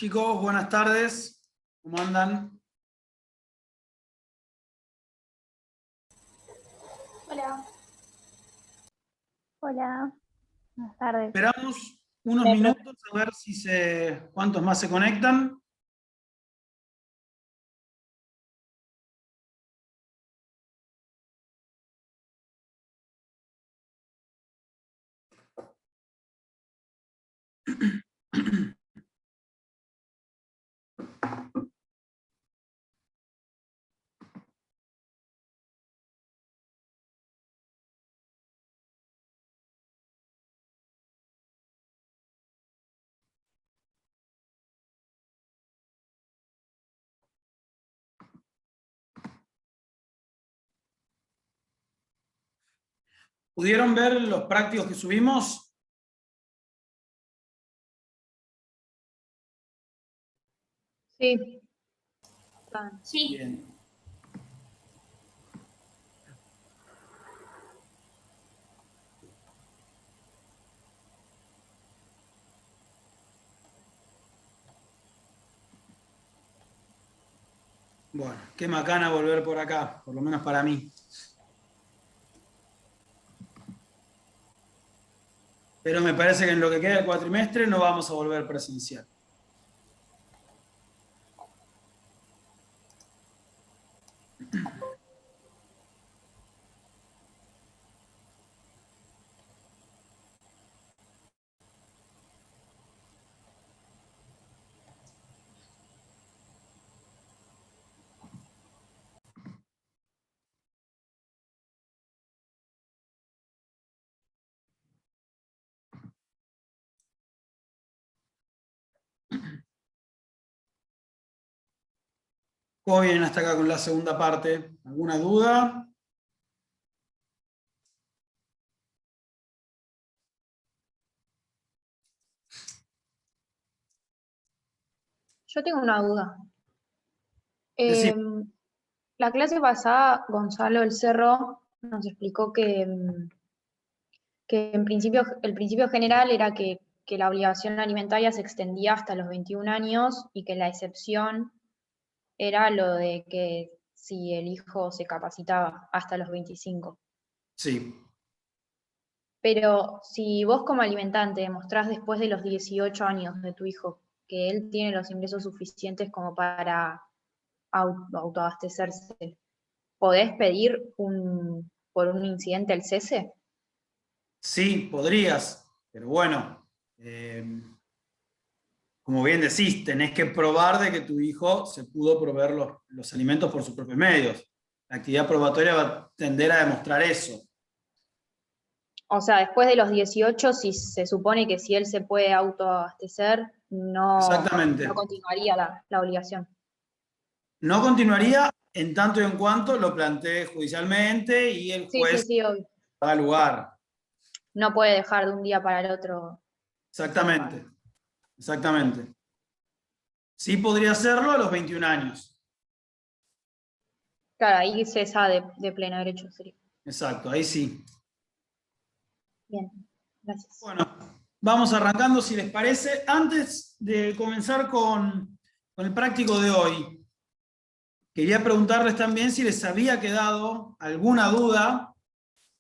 Chicos, buenas tardes. ¿Cómo andan? Hola. Hola, buenas tardes. Esperamos unos minutos a ver cuántos más se conectan. ¿Pudieron ver los prácticos que subimos? Sí. Sí. Bien. Bueno, qué macana volver por acá, por lo menos para mí. Pero me parece que en lo que queda del cuatrimestre no vamos a volver presencial. ¿Cómo vienen hasta acá con la segunda parte? ¿Alguna duda? Yo tengo una duda. Decime. La clase pasada, Gonzalo El Cerro nos explicó que el principio general era que la obligación alimentaria se extendía hasta los 21 años y que la excepción era lo de que si el hijo se capacitaba hasta los 25. Sí. Pero si vos como alimentante demostrás después de los 18 años de tu hijo que él tiene los ingresos suficientes como para autoabastecerse, ¿podés pedir por un incidente el cese? Sí, podrías, pero bueno, como bien decís, tenés que probar de que tu hijo se pudo proveer los alimentos por sus propios medios. La actividad probatoria va a tender a demostrar eso. O sea, después de los 18, si se supone que si él se puede autoabastecer, Exactamente. no continuaría la obligación. No continuaría en tanto y en cuanto lo plantee judicialmente y el Sí, sí, juez sí, obvio. da lugar. No puede dejar de un día para el otro. Exactamente. Exactamente. Sí podría hacerlo a los 21 años. Claro, ahí cesa de pleno derecho sería. Exacto, ahí sí. Bien, gracias. Bueno, vamos arrancando si les parece. Antes de comenzar con el práctico de hoy, quería preguntarles también si les había quedado alguna duda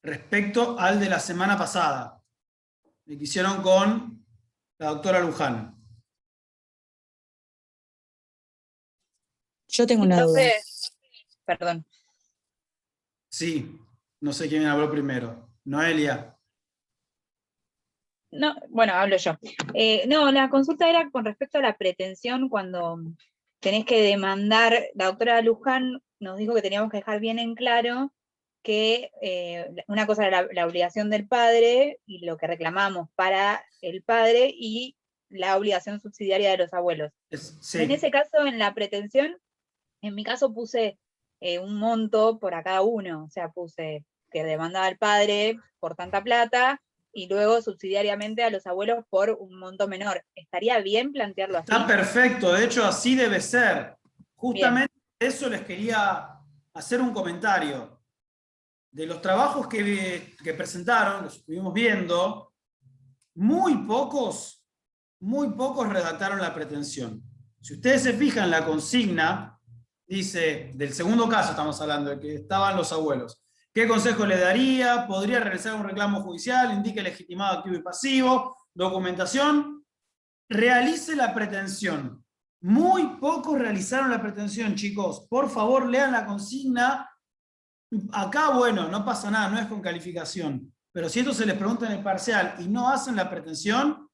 respecto al de la semana pasada, el que hicieron con la doctora Luján. Yo tengo una duda. Perdón. Sí, no sé quién habló primero. Noelia. No, bueno, hablo yo. No, la consulta era con respecto a la pretensión cuando tenés que demandar. La doctora Luján nos dijo que teníamos que dejar bien en claro que una cosa era la obligación del padre y lo que reclamamos para el padre y la obligación subsidiaria de los abuelos. Sí. En ese caso, en la pretensión, en mi caso puse un monto por a cada uno, o sea, puse que demandaba al padre por tanta plata y luego subsidiariamente a los abuelos por un monto menor. ¿Estaría bien plantearlo así? Está perfecto, de hecho así debe ser. Justamente Bien. eso les quería hacer un comentario. De los trabajos que presentaron, los estuvimos viendo, muy pocos redactaron la pretensión. Si ustedes se fijan, la consigna dice, del segundo caso estamos hablando, de que estaban los abuelos. ¿Qué consejo le daría? ¿Podría realizar un reclamo judicial? Indique legitimado activo y pasivo. Documentación. Realice la pretensión. Muy pocos realizaron la pretensión, chicos. Por favor, lean la consigna. Acá, bueno, no pasa nada, no es con calificación. Pero si esto se les pregunta en el parcial y no hacen la pretensión,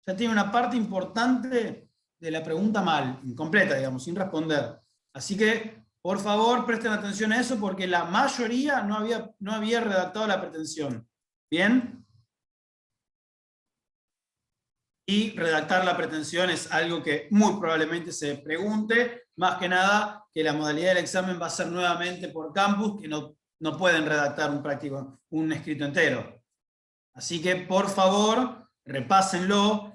ya tiene una parte importante de la pregunta mal, incompleta, digamos, sin responder. Así que, por favor, presten atención a eso porque la mayoría no había redactado la pretensión. ¿Bien? Y redactar la pretensión es algo que muy probablemente se pregunte, más que nada que la modalidad del examen va a ser nuevamente por campus, que no pueden redactar un escrito entero. Así que, por favor, repásenlo.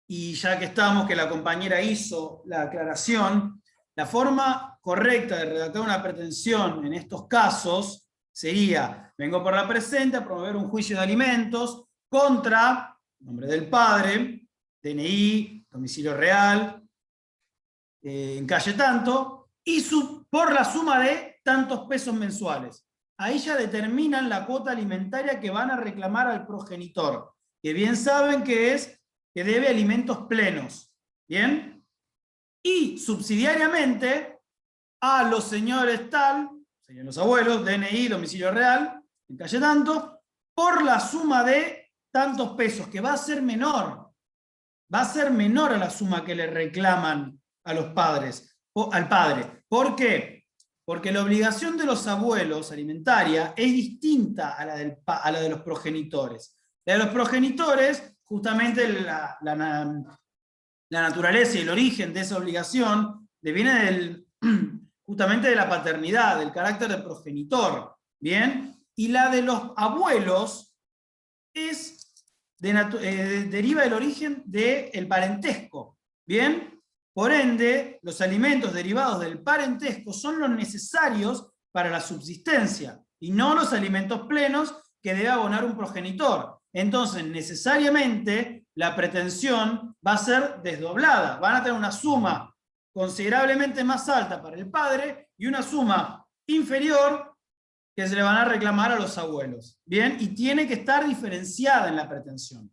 Y ya que estamos, que la compañera hizo la aclaración, la forma correcta de redactar una pretensión en estos casos sería: vengo por la presente a promover un juicio de alimentos contra nombre del padre, DNI, domicilio real, en calle tanto, y por la suma de tantos pesos mensuales. Ahí ya determinan la cuota alimentaria que van a reclamar al progenitor, que bien saben que debe alimentos plenos. ¿Bien? Y subsidiariamente a los señores tal, señores abuelos, DNI, domicilio real, en calle tanto, por la suma de tantos pesos, que va a ser menor. Va a ser menor a la suma que le reclaman a los padres, o al padre. ¿Por qué? Porque la obligación de los abuelos alimentaria es distinta a la de los progenitores. La de los progenitores, justamente la naturaleza y el origen de esa obligación viene justamente de la paternidad, del carácter de progenitor. ¿Bien? Y la de los abuelos deriva del origen del parentesco. ¿Bien? Por ende, los alimentos derivados del parentesco son los necesarios para la subsistencia, y no los alimentos plenos que debe abonar un progenitor. Entonces, necesariamente, la pretensión va a ser desdoblada. Van a tener una suma considerablemente más alta para el padre y una suma inferior que se le van a reclamar a los abuelos. ¿Bien? Y tiene que estar diferenciada en la pretensión.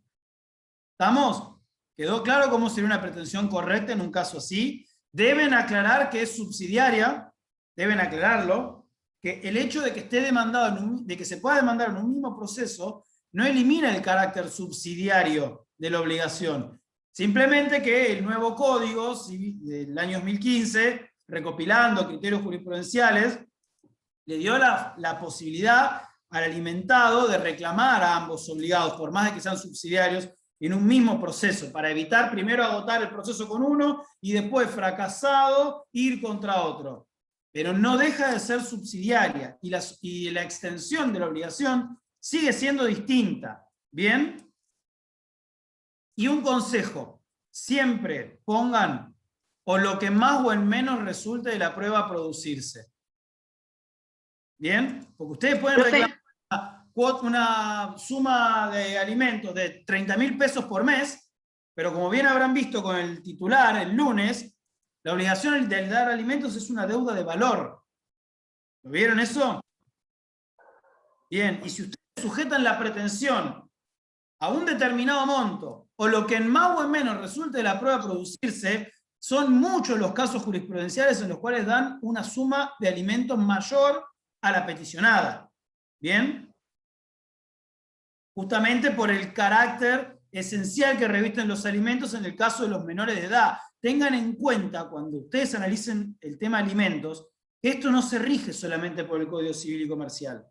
¿Estamos? ¿Quedó claro cómo sería una pretensión correcta en un caso así? Deben aclarar que es subsidiaria, deben aclararlo, que el hecho de que esté demandado, de que se pueda demandar en un mismo proceso, no elimina el carácter subsidiario de la obligación. Simplemente que el nuevo código del año 2015, recopilando criterios jurisprudenciales, le dio la posibilidad al alimentado de reclamar a ambos obligados, por más de que sean subsidiarios, en un mismo proceso, para evitar primero agotar el proceso con uno y después, fracasado, ir contra otro. Pero no deja de ser subsidiaria y la extensión de la obligación sigue siendo distinta. ¿Bien? Y un consejo: siempre pongan o lo que más o en menos resulte de la prueba a producirse. ¿Bien? Porque ustedes pueden reclamar una suma de alimentos de 30.000 pesos por mes, pero como bien habrán visto con el titular el lunes, la obligación de dar alimentos es una deuda de valor. ¿Lo vieron eso? Bien, y si ustedes sujetan la pretensión a un determinado monto, o lo que en más o en menos resulte de la prueba a producirse, son muchos los casos jurisprudenciales en los cuales dan una suma de alimentos mayor a la peticionada. ¿Bien? Justamente por el carácter esencial que revisten los alimentos en el caso de los menores de edad. Tengan en cuenta, cuando ustedes analicen el tema alimentos, que esto no se rige solamente por el Código Civil y Comercial.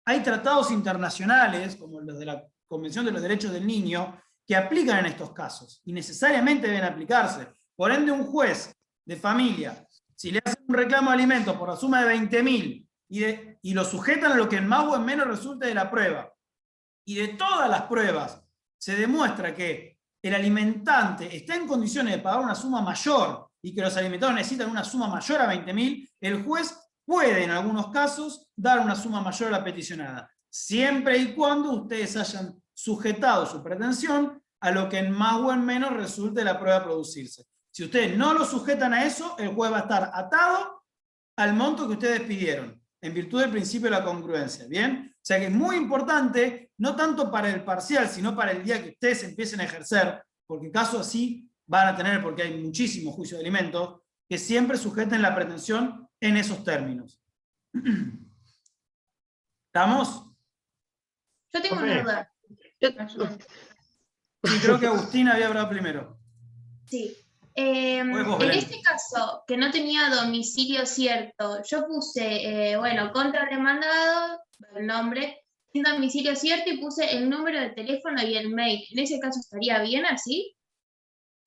Hay tratados internacionales, como los de la Convención de los Derechos del Niño, que aplican en estos casos, y necesariamente deben aplicarse. Por ende, un juez de familia, si le hace un reclamo de alimentos por la suma de 20.000 y lo sujetan a lo que en más o en menos resulte de la prueba, y de todas las pruebas se demuestra que el alimentante está en condiciones de pagar una suma mayor y que los alimentados necesitan una suma mayor a 20.000, el juez puede en algunos casos dar una suma mayor a la peticionada, siempre y cuando ustedes hayan sujetado su pretensión a lo que en más o en menos resulte de la prueba a producirse. Si ustedes no lo sujetan a eso, el juez va a estar atado al monto que ustedes pidieron, en virtud del principio de la congruencia, ¿bien? O sea que es muy importante, no tanto para el parcial, sino para el día que ustedes empiecen a ejercer, porque caso así van a tener, porque hay muchísimos juicios de alimentos, que siempre sujeten la pretensión en esos términos. ¿Estamos? Yo tengo una duda. Sí, creo que Agustín había hablado primero. Sí. Vos, En Belén. este caso, que no tenía domicilio cierto, yo puse, bueno, contrademandado, el nombre, sin domicilio cierto, y puse el número de teléfono y el mail. ¿En ese caso estaría bien así?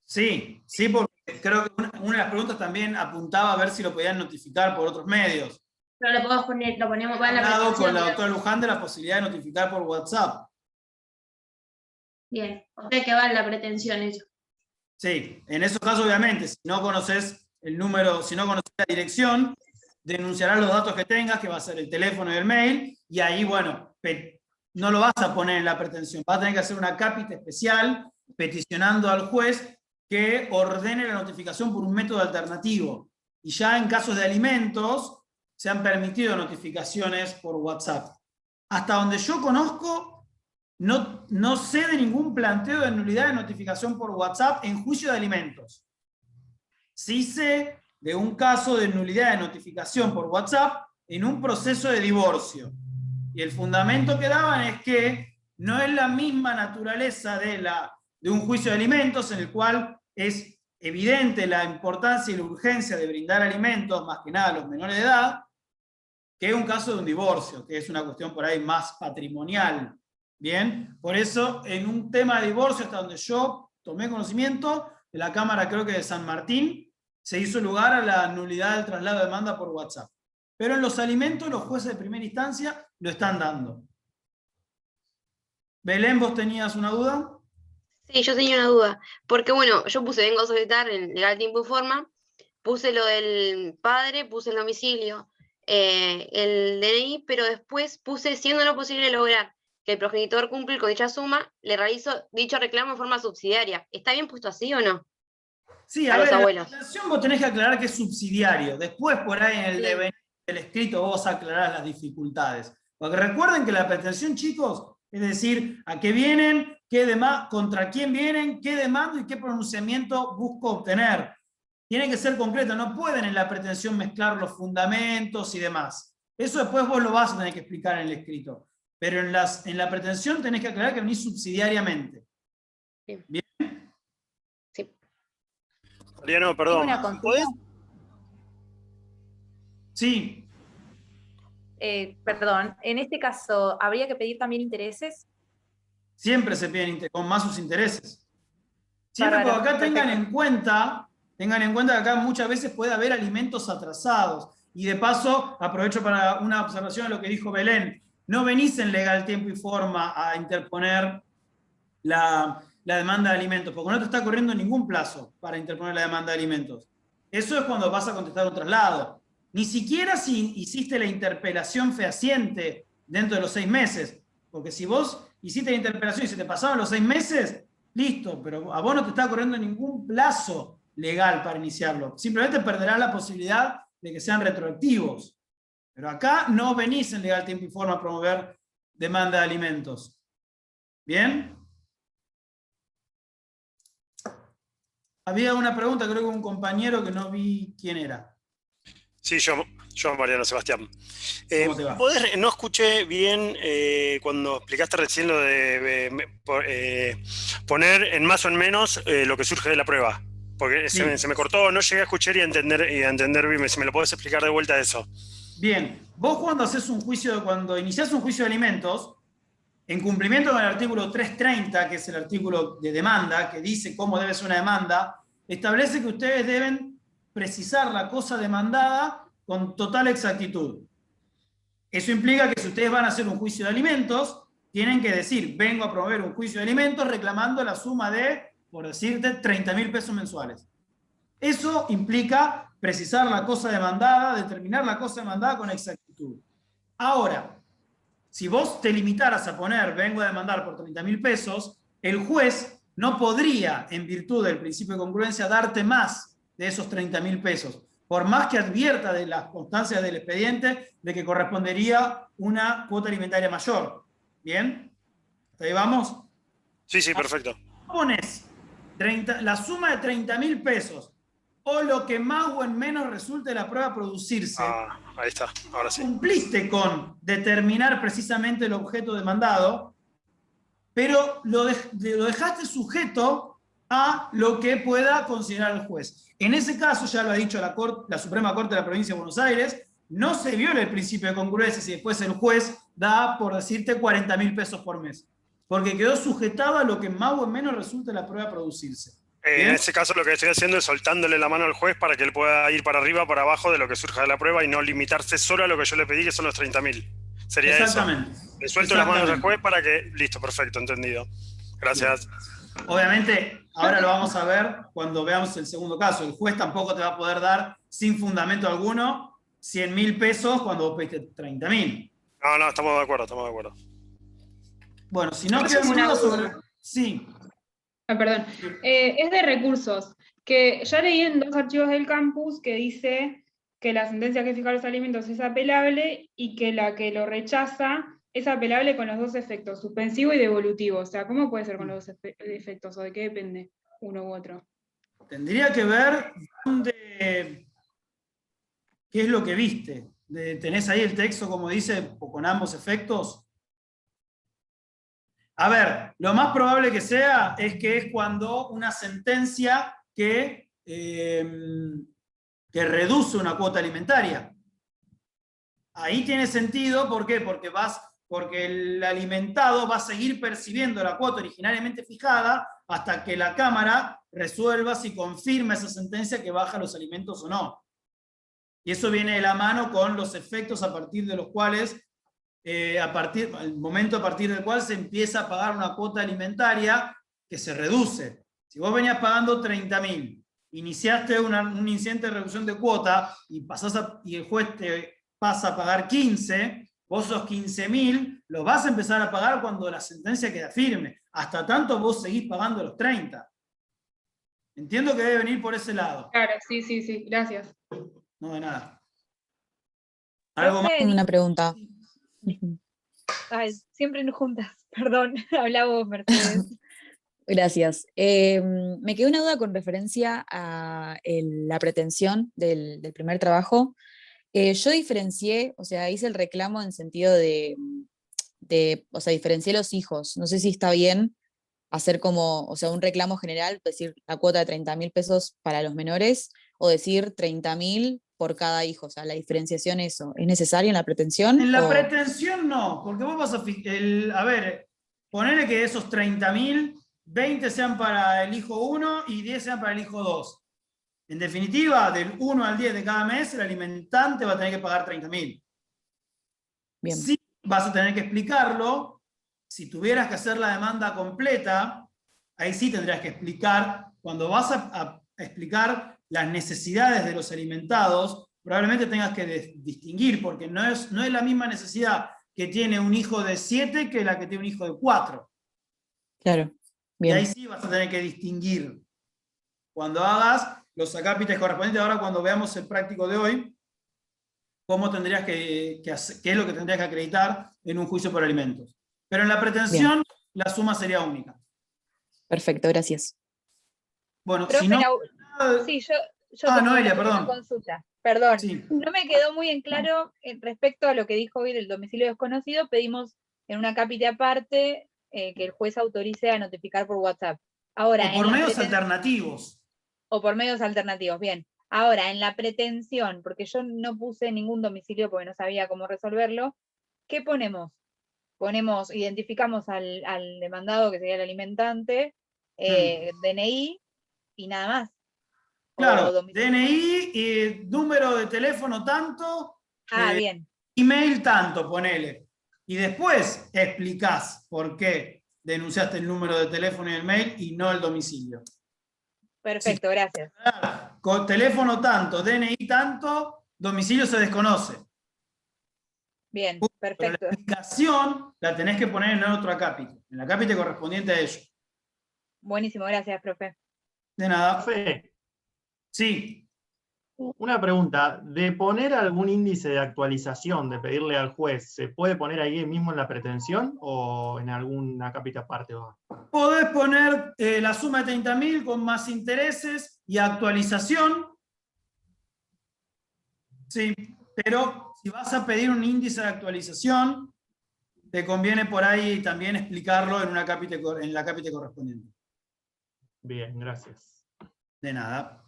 Sí, sí, porque creo que una de las preguntas también apuntaba a ver si lo podían notificar por otros medios. Pero lo podemos poner, lo ponemos, va en la Hablado con pretensión, la digamos. doctora Luján de la posibilidad de notificar por WhatsApp. Bien, o sea que va en la pretensión eso. Sí, en esos casos obviamente, si no conoces el número, si no conoces la dirección, denunciarás los datos que tengas, que va a ser el teléfono y el mail, y ahí, bueno, no lo vas a poner en la pretensión, vas a tener que hacer una cápita especial peticionando al juez que ordene la notificación por un método alternativo. Y ya en casos de alimentos se han permitido notificaciones por WhatsApp. Hasta donde yo conozco, no sé de ningún planteo de nulidad de notificación por WhatsApp en juicio de alimentos. Sí sé de un caso de nulidad de notificación por WhatsApp en un proceso de divorcio. Y el fundamento que daban es que no es la misma naturaleza de un juicio de alimentos en el cual es evidente la importancia y la urgencia de brindar alimentos, más que nada a los menores de edad, que un caso de un divorcio, que es una cuestión por ahí más patrimonial. Bien, por eso en un tema de divorcio, hasta donde yo tomé conocimiento, de la Cámara creo que de San Martín, se hizo lugar a la nulidad del traslado de demanda por WhatsApp. Pero en los alimentos los jueces de primera instancia lo están dando. Belén, ¿vos tenías una duda? Sí, yo tenía una duda, porque bueno, yo puse vengo a solicitar en legal tiempo y forma, puse lo del padre, puse el domicilio, el DNI, pero después puse, siendo no posible lograr que el progenitor cumpla con dicha suma, le realizo dicho reclamo en forma subsidiaria. ¿Está bien puesto así o no? Sí, A a los ver, en la abuelos. pretensión vos tenés que aclarar que es subsidiario. Después, por ahí en el devenir del escrito, vos aclarás las dificultades. Porque recuerden que la pretensión, chicos, es decir, a qué vienen, contra quién vienen, qué demando y qué pronunciamiento busco obtener. Tiene que ser concreto, no pueden en la pretensión mezclar los fundamentos y demás. Eso después vos lo vas a tener que explicar en el escrito. Pero en la pretensión tenés que aclarar que venís subsidiariamente. Bien. Sí. Mariano, perdón. Tengo una consulta. ¿Podés? Sí. Perdón, en este caso, ¿habría que pedir también intereses? Siempre se piden con más sus intereses. Siempre, Bárbaro, porque acá tengan perfecto. en cuenta que acá muchas veces puede haber alimentos atrasados. Y de paso, aprovecho para una observación de lo que dijo Belén. No venís en legal tiempo y forma a interponer la demanda de alimentos, porque no te está corriendo ningún plazo para interponer la demanda de alimentos. Eso es cuando vas a contestar un traslado. Ni siquiera si hiciste la interpelación fehaciente dentro de los 6 meses. Porque si vos hiciste la interpelación y se te pasaron los 6 meses, listo, pero a vos no te está corriendo ningún plazo legal para iniciarlo. Simplemente perderás la posibilidad de que sean retroactivos. Pero acá no venís en legal tiempo y forma a promover demanda de alimentos. ¿Bien? Había una pregunta, creo que un compañero que no vi quién era. Sí, yo Mariano Sebastián. ¿Cómo te va? No escuché bien cuando explicaste recién lo de poner en más o en menos lo que surge de la prueba. Porque Sí. se me cortó, no llegué a escuchar y a entender bien. Si me lo podés explicar de vuelta eso. Bien, vos cuando iniciás un juicio de alimentos, en cumplimiento con el artículo 330, que es el artículo de demanda, que dice cómo debe ser una demanda, establece que ustedes deben precisar la cosa demandada con total exactitud. Eso implica que si ustedes van a hacer un juicio de alimentos, tienen que decir, vengo a promover un juicio de alimentos reclamando la suma de, por decirte, 30.000 pesos mensuales. Eso implica precisar la cosa demandada, determinar la cosa demandada con exactitud. Ahora, si vos te limitaras a poner, vengo a demandar por 30.000 pesos, el juez no podría, en virtud del principio de congruencia, darte más de esos 30.000 pesos, por más que advierta de las constancias del expediente de que correspondería una cuota alimentaria mayor. ¿Bien? ¿Hasta ahí vamos? Sí, sí, perfecto. Pones la suma de 30.000 pesos o lo que más o en menos resulte de la prueba producirse. Ahí está, ahora sí. Cumpliste con determinar precisamente el objeto demandado, pero lo dejaste sujeto a lo que pueda considerar el juez. En ese caso, ya lo ha dicho la Suprema Corte de la Provincia de Buenos Aires, no se viola el principio de congruencia si después el juez da, por decirte, 40.000 pesos por mes, porque quedó sujetado a lo que más o menos resulte de la prueba producirse. En ese caso lo que estoy haciendo es soltándole la mano al juez para que él pueda ir para arriba, para abajo de lo que surja de la prueba y no limitarse solo a lo que yo le pedí, que son los 30.000. Sería Exactamente. eso. Le suelto las manos al juez para que... Listo, perfecto, entendido. Gracias. Obviamente, ahora lo vamos a ver cuando veamos el segundo caso. El juez tampoco te va a poder dar, sin fundamento alguno, 100.000 pesos cuando vos pediste 30.000. No, estamos de acuerdo, estamos de acuerdo. Bueno, si no quedan dudas sobre... Sí. Perdón. Es de recursos, que ya leí en 2 archivos del campus que dice que la sentencia que fija los alimentos es apelable y que la que lo rechaza es apelable con los 2 efectos, suspensivo y devolutivo. O sea, ¿cómo puede ser con los 2 efectos? ¿O de qué depende uno u otro? Tendría que ver qué es lo que viste. ¿Tenés ahí el texto, como dice, con ambos efectos? A ver, lo más probable que sea es cuando una sentencia que reduce una cuota alimentaria. Ahí tiene sentido, ¿por qué? Porque el alimentado va a seguir percibiendo la cuota originariamente fijada hasta que la Cámara resuelva si confirma esa sentencia que baja los alimentos o no. Y eso viene de la mano con los efectos a partir de los cuales el momento a partir del cual se empieza a pagar una cuota alimentaria que se reduce. Si vos venías pagando 30.000, iniciaste un incidente de reducción de cuota y el juez te pasa a pagar 15, vos esos 15.000 los vas a empezar a pagar cuando la sentencia queda firme. Hasta tanto vos seguís pagando los 30. Entiendo que debe venir por ese lado. Claro, sí, gracias. No, de nada. ¿Algo más? Una pregunta. Ay, siempre nos juntas, perdón, habla vos, Mercedes. Gracias. Me quedó una duda con referencia a la pretensión del primer trabajo. Yo diferencié, o sea, hice el reclamo en sentido o sea, diferencié los hijos. No sé si está bien hacer como, o sea, un reclamo general, decir la cuota de 30.000 pesos para los menores, o decir 30.000 por cada hijo. O sea, la diferenciación, ¿eso es necesario en la pretensión? En la pretensión no, porque vos vas a ver, ponele que de esos 30.000, 20 sean para el hijo 1 y 10 sean para el hijo 2. En definitiva, del 1 al 10 de cada mes, el alimentante va a tener que pagar 30.000. Bien. Sí, vas a tener que explicarlo. Si tuvieras que hacer la demanda completa, ahí sí tendrías que explicar. Cuando vas a explicar las necesidades de los alimentados, probablemente tengas que distinguir, porque no es la misma necesidad que tiene un hijo de 7 que la que tiene un hijo de 4. Claro. Bien. Y ahí sí vas a tener que distinguir. Cuando hagas los acápites correspondientes, ahora cuando veamos el práctico de hoy, cómo tendrías que hacer, qué es lo que tendrías que acreditar en un juicio por alimentos. Pero en la pretensión, la suma sería única. Perfecto, gracias. Bueno, Profe, si no... Sí, yo Noelia, una perdón. consulta. Perdón, Sí. no me quedó muy en claro respecto a lo que dijo hoy del domicilio desconocido. Pedimos en una acápite aparte que el juez autorice a notificar por WhatsApp. Ahora, O por medios alternativos. O por medios alternativos, bien. Ahora, en la pretensión, porque yo no puse ningún domicilio porque no sabía cómo resolverlo, ¿qué ponemos? Identificamos al demandado, que sería el alimentante, DNI y nada más. Claro, DNI, número de teléfono tanto, bien. email tanto, ponele. Y después explicás por qué denunciaste el número de teléfono y el mail y no el domicilio. Perfecto, sí. Gracias. Con teléfono tanto, DNI tanto, domicilio se desconoce. Bien, perfecto. Pero la explicación la tenés que poner en otro acápite, en el acápite correspondiente a ello. Buenísimo, gracias, profe. De nada. Profe, Sí. una pregunta. ¿De poner algún índice de actualización, de pedirle al juez, se puede poner ahí mismo en la pretensión o en alguna capita aparte? Podés poner la suma de 30.000 con más intereses y actualización. Sí, pero si vas a pedir un índice de actualización, te conviene por ahí también explicarlo en la cápita correspondiente. Bien, gracias. De nada.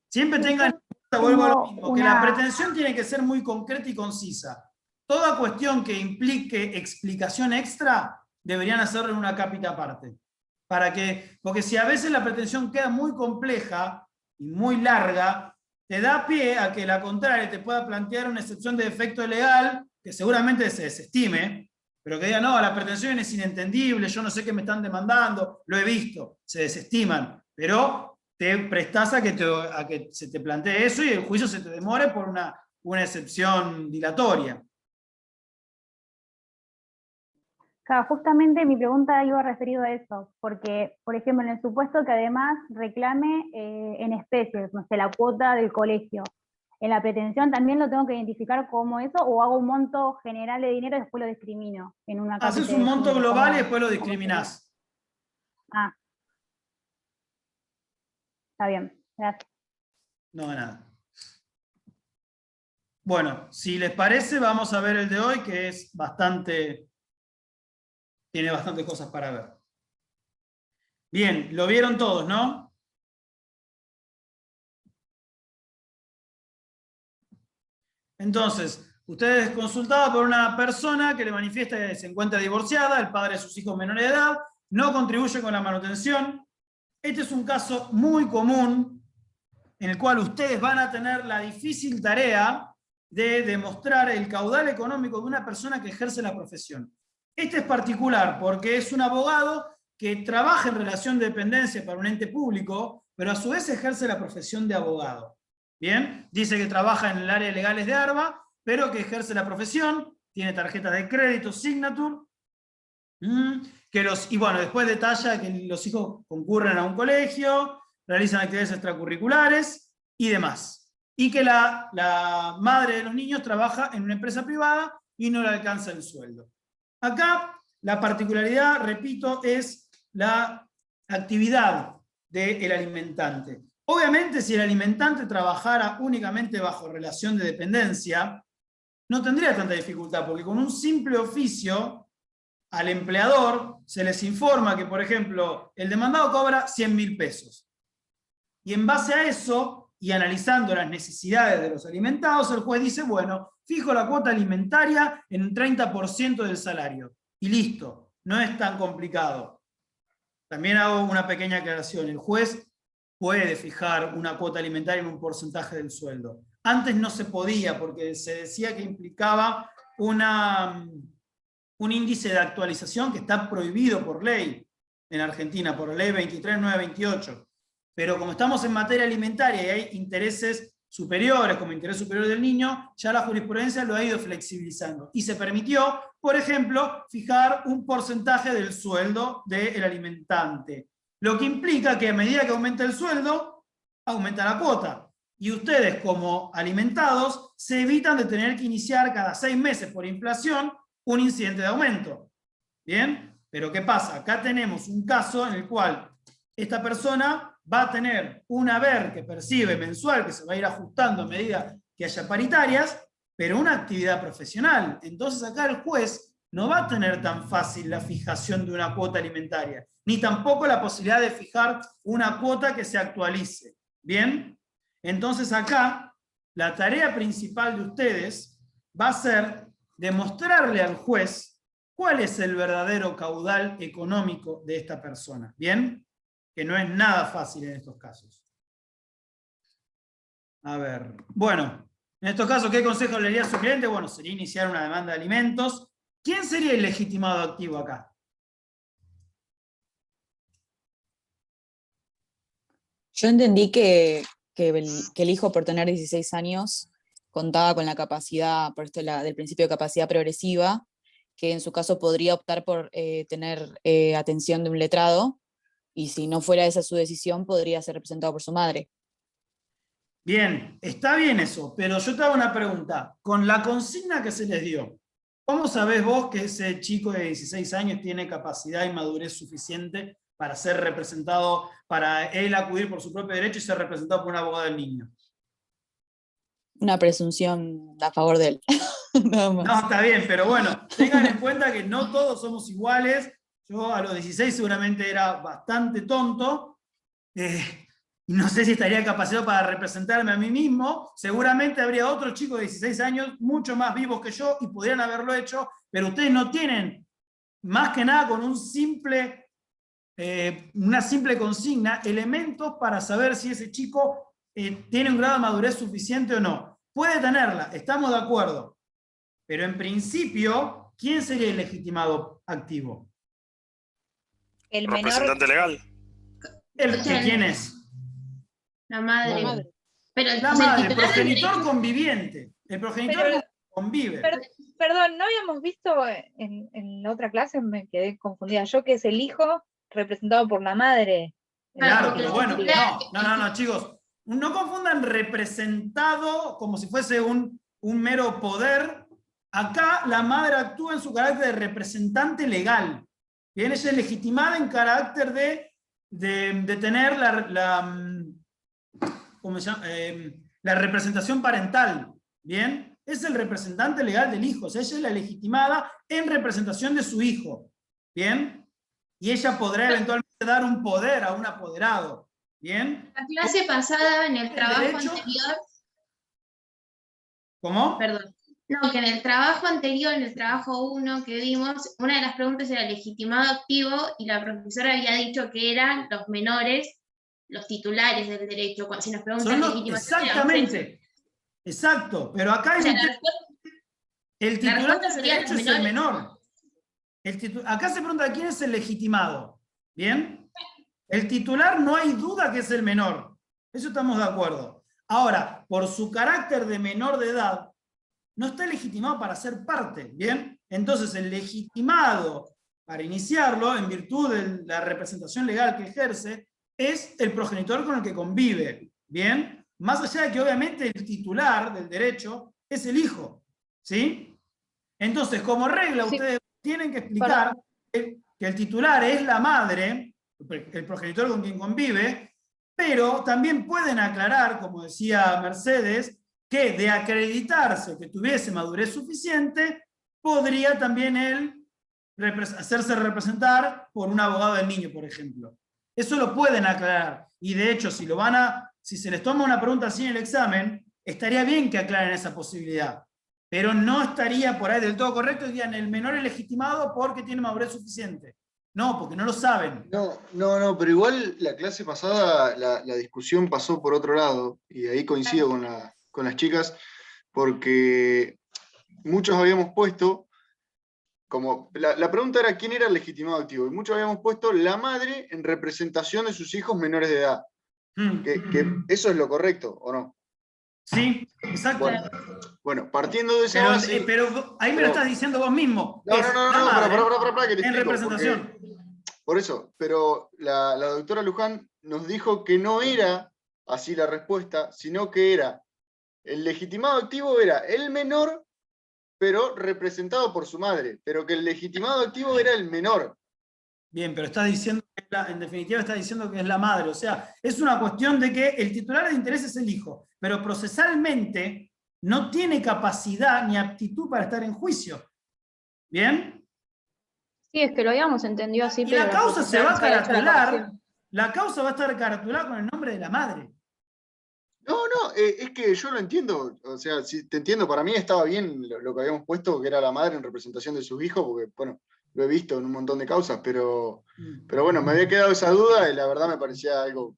Siempre tengan en cuenta, vuelvo a lo mismo, que la pretensión tiene que ser muy concreta y concisa. Toda cuestión que implique explicación extra, deberían hacerlo en una cápita aparte. Porque si a veces la pretensión queda muy compleja y muy larga, te da pie a que la contraria te pueda plantear una excepción de defecto legal, que seguramente se desestime, pero que diga, no, la pretensión es inentendible, yo no sé qué me están demandando, lo he visto, se desestiman, pero te prestás a que se te plantee eso y el juicio se te demore por una excepción dilatoria. Claro, justamente mi pregunta iba referido a eso, porque, por ejemplo, en el supuesto que además reclame en especies, no sé, la cuota del colegio, ¿en la pretensión también lo tengo que identificar como eso o hago un monto general de dinero y después lo discrimino? En una Haces un monto global y después lo discriminás. Ah. Está bien, gracias. No, de nada. Bueno, si les parece, vamos a ver el de hoy, que es tiene bastantes cosas para ver. Bien, lo vieron todos, ¿no? Entonces, ustedes consultados por una persona que le manifiesta que se encuentra divorciada, el padre de sus hijos menores de edad, no contribuye con la manutención. Este es un caso muy común en el cual ustedes van a tener la difícil tarea de demostrar el caudal económico de una persona que ejerce la profesión. Este es particular porque es un abogado que trabaja en relación de dependencia para un ente público, pero a su vez ejerce la profesión de abogado. ¿Bien? Dice que trabaja en el área de legales de ARBA, pero que ejerce la profesión, tiene tarjetas de crédito, Signature, y bueno, después detalla que los hijos concurren a un colegio, realizan actividades extracurriculares y demás. Y que la madre de los niños trabaja en una empresa privada y no le alcanza el sueldo. Acá la particularidad, repito, es la actividad del alimentante. Obviamente, si el alimentante trabajara únicamente bajo relación de dependencia, no tendría tanta dificultad, porque con un simple oficio al empleador se les informa que, por ejemplo, el demandado cobra 100.000 pesos. Y en base a eso, y analizando las necesidades de los alimentados, el juez dice, bueno, fijo la cuota alimentaria en un 30% del salario. Y listo, no es tan complicado. También hago una pequeña aclaración. El juez puede fijar una cuota alimentaria en un porcentaje del sueldo. Antes no se podía porque se decía que implicaba un índice de actualización que está prohibido por ley en Argentina, por la ley 23.928. Pero como estamos en materia alimentaria y hay intereses superiores, como interés superior del niño, ya la jurisprudencia lo ha ido flexibilizando. Y se permitió, por ejemplo, fijar un porcentaje del sueldo del alimentante. Lo que implica que a medida que aumenta el sueldo, aumenta la cuota. Y ustedes, como alimentados, se evitan de tener que iniciar cada 6 meses por inflación un incidente de aumento. ¿Bien? Pero ¿qué pasa? Acá tenemos un caso en el cual esta persona va a tener un haber que percibe mensual, que se va a ir ajustando a medida que haya paritarias, pero una actividad profesional. Entonces acá el juez no va a tener tan fácil la fijación de una cuota alimentaria, ni tampoco la posibilidad de fijar una cuota que se actualice. ¿Bien? Entonces acá la tarea principal de ustedes va a ser demostrarle al juez cuál es el verdadero caudal económico de esta persona. ¿Bien? Que no es nada fácil en estos casos. A ver, bueno, en estos casos, ¿qué consejo le daría a su cliente? Bueno, sería iniciar una demanda de alimentos. ¿Quién sería el legitimado activo acá? Yo entendí que el hijo, por tener 16 años, contaba con la capacidad, por esto del principio de capacidad progresiva, que en su caso podría optar por tener atención de un letrado, y si no fuera esa su decisión, podría ser representado por su madre. Bien, está bien eso, pero yo te hago una pregunta. Con la consigna que se les dio, ¿cómo sabés vos que ese chico de 16 años tiene capacidad y madurez suficiente para ser representado, para él acudir por su propio derecho y ser representado por un abogado del niño? Una presunción a favor de él. Nada más. No, está bien, pero bueno, tengan en cuenta que no todos somos iguales. Yo a los 16 seguramente era bastante tonto, y no sé si estaría capacitado para representarme a mí mismo. Seguramente habría otros chicos de 16 años mucho más vivos que yo y podrían haberlo hecho, pero ustedes no tienen, más que nada con una simple consigna, elementos para saber si ese chico tiene un grado de madurez suficiente o no. Puede tenerla, estamos de acuerdo, pero en principio, ¿quién sería el legitimado activo? El menor. Representante legal. ¿Quién es? La madre. La madre. Pero La madre, el progenitor conviviente. El progenitor Pero- convive. Perdón, ¿no habíamos visto en la otra clase? Me quedé confundida. Yo que es el hijo representado por la madre. Claro, porque pero el bueno, titular- no, chicos. No confundan representado como si fuese un mero poder. Acá la madre actúa en su carácter de representante legal. Bien, ella es legitimada en carácter de tener ¿cómo se llama? La representación parental. Bien, es el representante legal del hijo. O sea, ella es la legitimada en representación de su hijo. Bien, y ella podrá eventualmente dar un poder a un apoderado. Bien. La clase pasada, en el trabajo derecho- anterior, ¿Cómo? perdón. No, que en el trabajo anterior, en el trabajo 1 que vimos, una de las preguntas era legitimado activo y la profesora había dicho que eran los menores, los titulares del derecho. Si nos preguntan Son legitimación, exactamente. Exacto. Pero acá hay o sea, un la respuesta, el titular respuesta del sería derecho los es el menores. menor. Acá se pregunta quién es el legitimado. ¿Bien? El titular no hay duda que es el menor. Eso estamos de acuerdo. Ahora, por su carácter de menor de edad, no está legitimado para ser parte. ¿Bien? Entonces, el legitimado para iniciarlo, en virtud de la representación legal que ejerce, es el progenitor con el que convive. ¿Bien? Más allá de que obviamente el titular del derecho es el hijo. ¿Sí? Entonces, como regla, Sí. ustedes tienen que explicar que el titular es la madre, el progenitor con quien convive, pero también pueden aclarar, como decía Mercedes, que de acreditarse que tuviese madurez suficiente, podría también él hacerse representar por un abogado del niño, por ejemplo. Eso lo pueden aclarar. Y de hecho, si se les toma una pregunta así en el examen, estaría bien que aclaren esa posibilidad. Pero no estaría por ahí del todo correcto y digan el menor es legitimado porque tiene madurez suficiente. No, porque no lo saben. No, pero igual la clase pasada la discusión pasó por otro lado, y ahí coincido con las chicas, porque muchos habíamos puesto, como la pregunta era quién era el legitimado activo, y muchos habíamos puesto la madre en representación de sus hijos menores de edad. Que eso es lo correcto, ¿o no? Sí, exacto. Bueno, partiendo de esa base... pero ahí me lo estás diciendo vos mismo. No, Es no, la madre pará, que te en explico, representación. Por eso, pero la doctora Luján nos dijo que no era así la respuesta, sino que era, el legitimado activo era el menor, pero representado por su madre, pero que el legitimado activo era el menor. Bien, pero está diciendo en definitiva está diciendo que es la madre. O sea, es una cuestión de que el titular de interés es el hijo, pero procesalmente no tiene capacidad ni aptitud para estar en juicio. ¿Bien? Sí, es que lo habíamos entendido así, Y pero la causa se va a profesora nos había hecho la caratular, corrección. la causa va a estar caratulada con el nombre de la madre. No, es que yo lo entiendo, o sea, si te entiendo, para mí estaba bien lo que habíamos puesto, que era la madre en representación de sus hijos, porque, bueno, lo he visto en un montón de causas, pero bueno, me había quedado esa duda y la verdad me parecía algo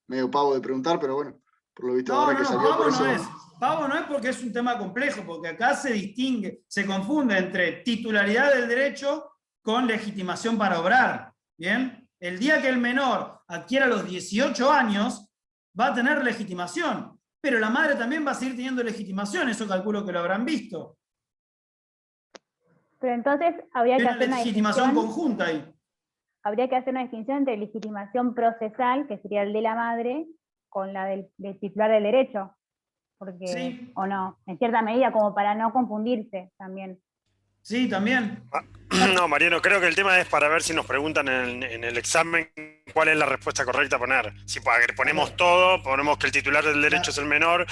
medio pavo de preguntar, pero bueno, por lo visto ahora que salió, pavo por eso... no es. Pavo no es porque es un tema complejo, porque acá se distingue, se confunde entre titularidad del derecho con legitimación para obrar. ¿Bien? El día que el menor adquiera los 18 años, va a tener legitimación, pero la madre también va a seguir teniendo legitimación, eso calculo que lo habrán visto. Pero entonces habría Hay que una hacer una legitimación distinción, conjunta ahí. habría que hacer una distinción entre legitimación procesal, que sería el de la madre, con la del titular del derecho. Porque, Sí. o no, en cierta medida, como para no confundirse también. Sí, también. No, Mariano, creo que el tema es para ver si nos preguntan en el examen cuál es la respuesta correcta a poner. Si ponemos todo, ponemos que el titular del derecho es el menor.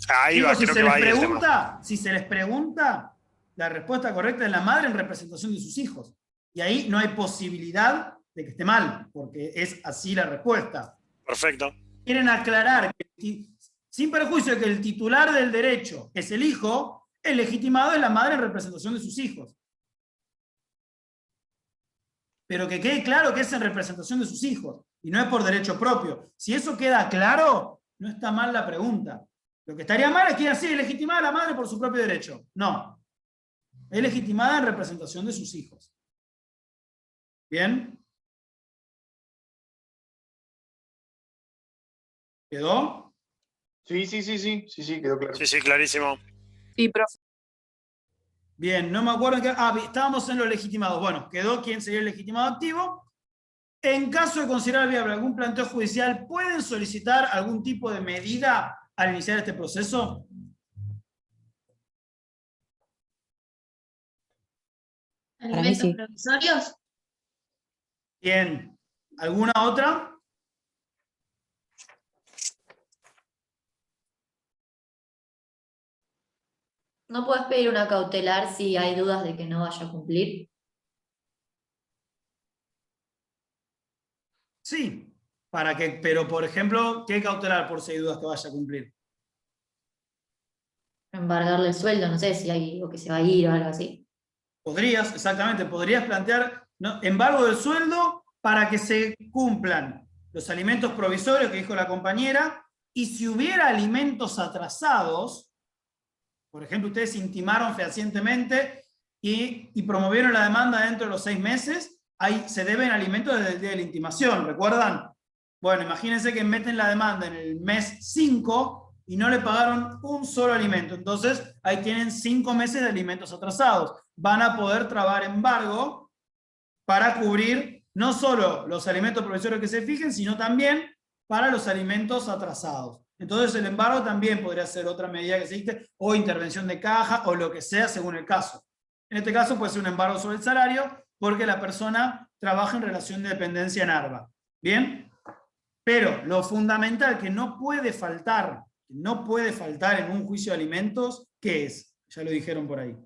Ahí Digo, va, si creo se que les va ahí el tema. pregunta, la respuesta correcta es la madre en representación de sus hijos. Y ahí no hay posibilidad de que esté mal, porque es así la respuesta. Perfecto. Quieren aclarar que, sin perjuicio de que el titular del derecho es el hijo, el legitimado es la madre en representación de sus hijos. Pero que quede claro que es en representación de sus hijos, y no es por derecho propio. Si eso queda claro, no está mal la pregunta. Lo que estaría mal es que así es legitimada la madre por su propio derecho. No. Es legitimada en representación de sus hijos. ¿Bien? ¿Quedó? Sí, quedó claro. Sí, clarísimo. Sí, profe. Bien, no me acuerdo en qué. Ah, estábamos en los legitimados. Bueno, quedó quién sería el legitimado activo. En caso de considerar viable algún planteo judicial, ¿pueden solicitar algún tipo de medida al iniciar este proceso? Para mí ¿Alimentos sí. provisorios? Bien. ¿Alguna otra? ¿No puedes pedir una cautelar si hay dudas de que no vaya a cumplir? Sí. Para que, pero, por ejemplo, ¿qué cautelar por si hay dudas que vaya a cumplir? Embargarle el sueldo, no sé si hay o que se va a ir o algo así. Podrías, exactamente, podrías plantear, ¿no?, embargo del sueldo para que se cumplan los alimentos provisorios que dijo la compañera, y si hubiera alimentos atrasados, por ejemplo, ustedes intimaron fehacientemente y promovieron la demanda dentro de los 6 meses, ahí se deben alimentos desde el día de la intimación, ¿recuerdan? Bueno, imagínense que meten la demanda en el mes 5 y no le pagaron un solo alimento. Entonces, ahí tienen 5 meses de alimentos atrasados. Van a poder trabar embargo para cubrir no solo los alimentos provisorios que se fijen, sino también para los alimentos atrasados. Entonces, el embargo también podría ser otra medida que se dicte, o intervención de caja, o lo que sea, según el caso. En este caso puede ser un embargo sobre el salario, porque la persona trabaja en relación de dependencia en ARBA. ¿Bien? Pero lo fundamental que no puede faltar en un juicio de alimentos, ¿qué es? Ya lo dijeron por ahí.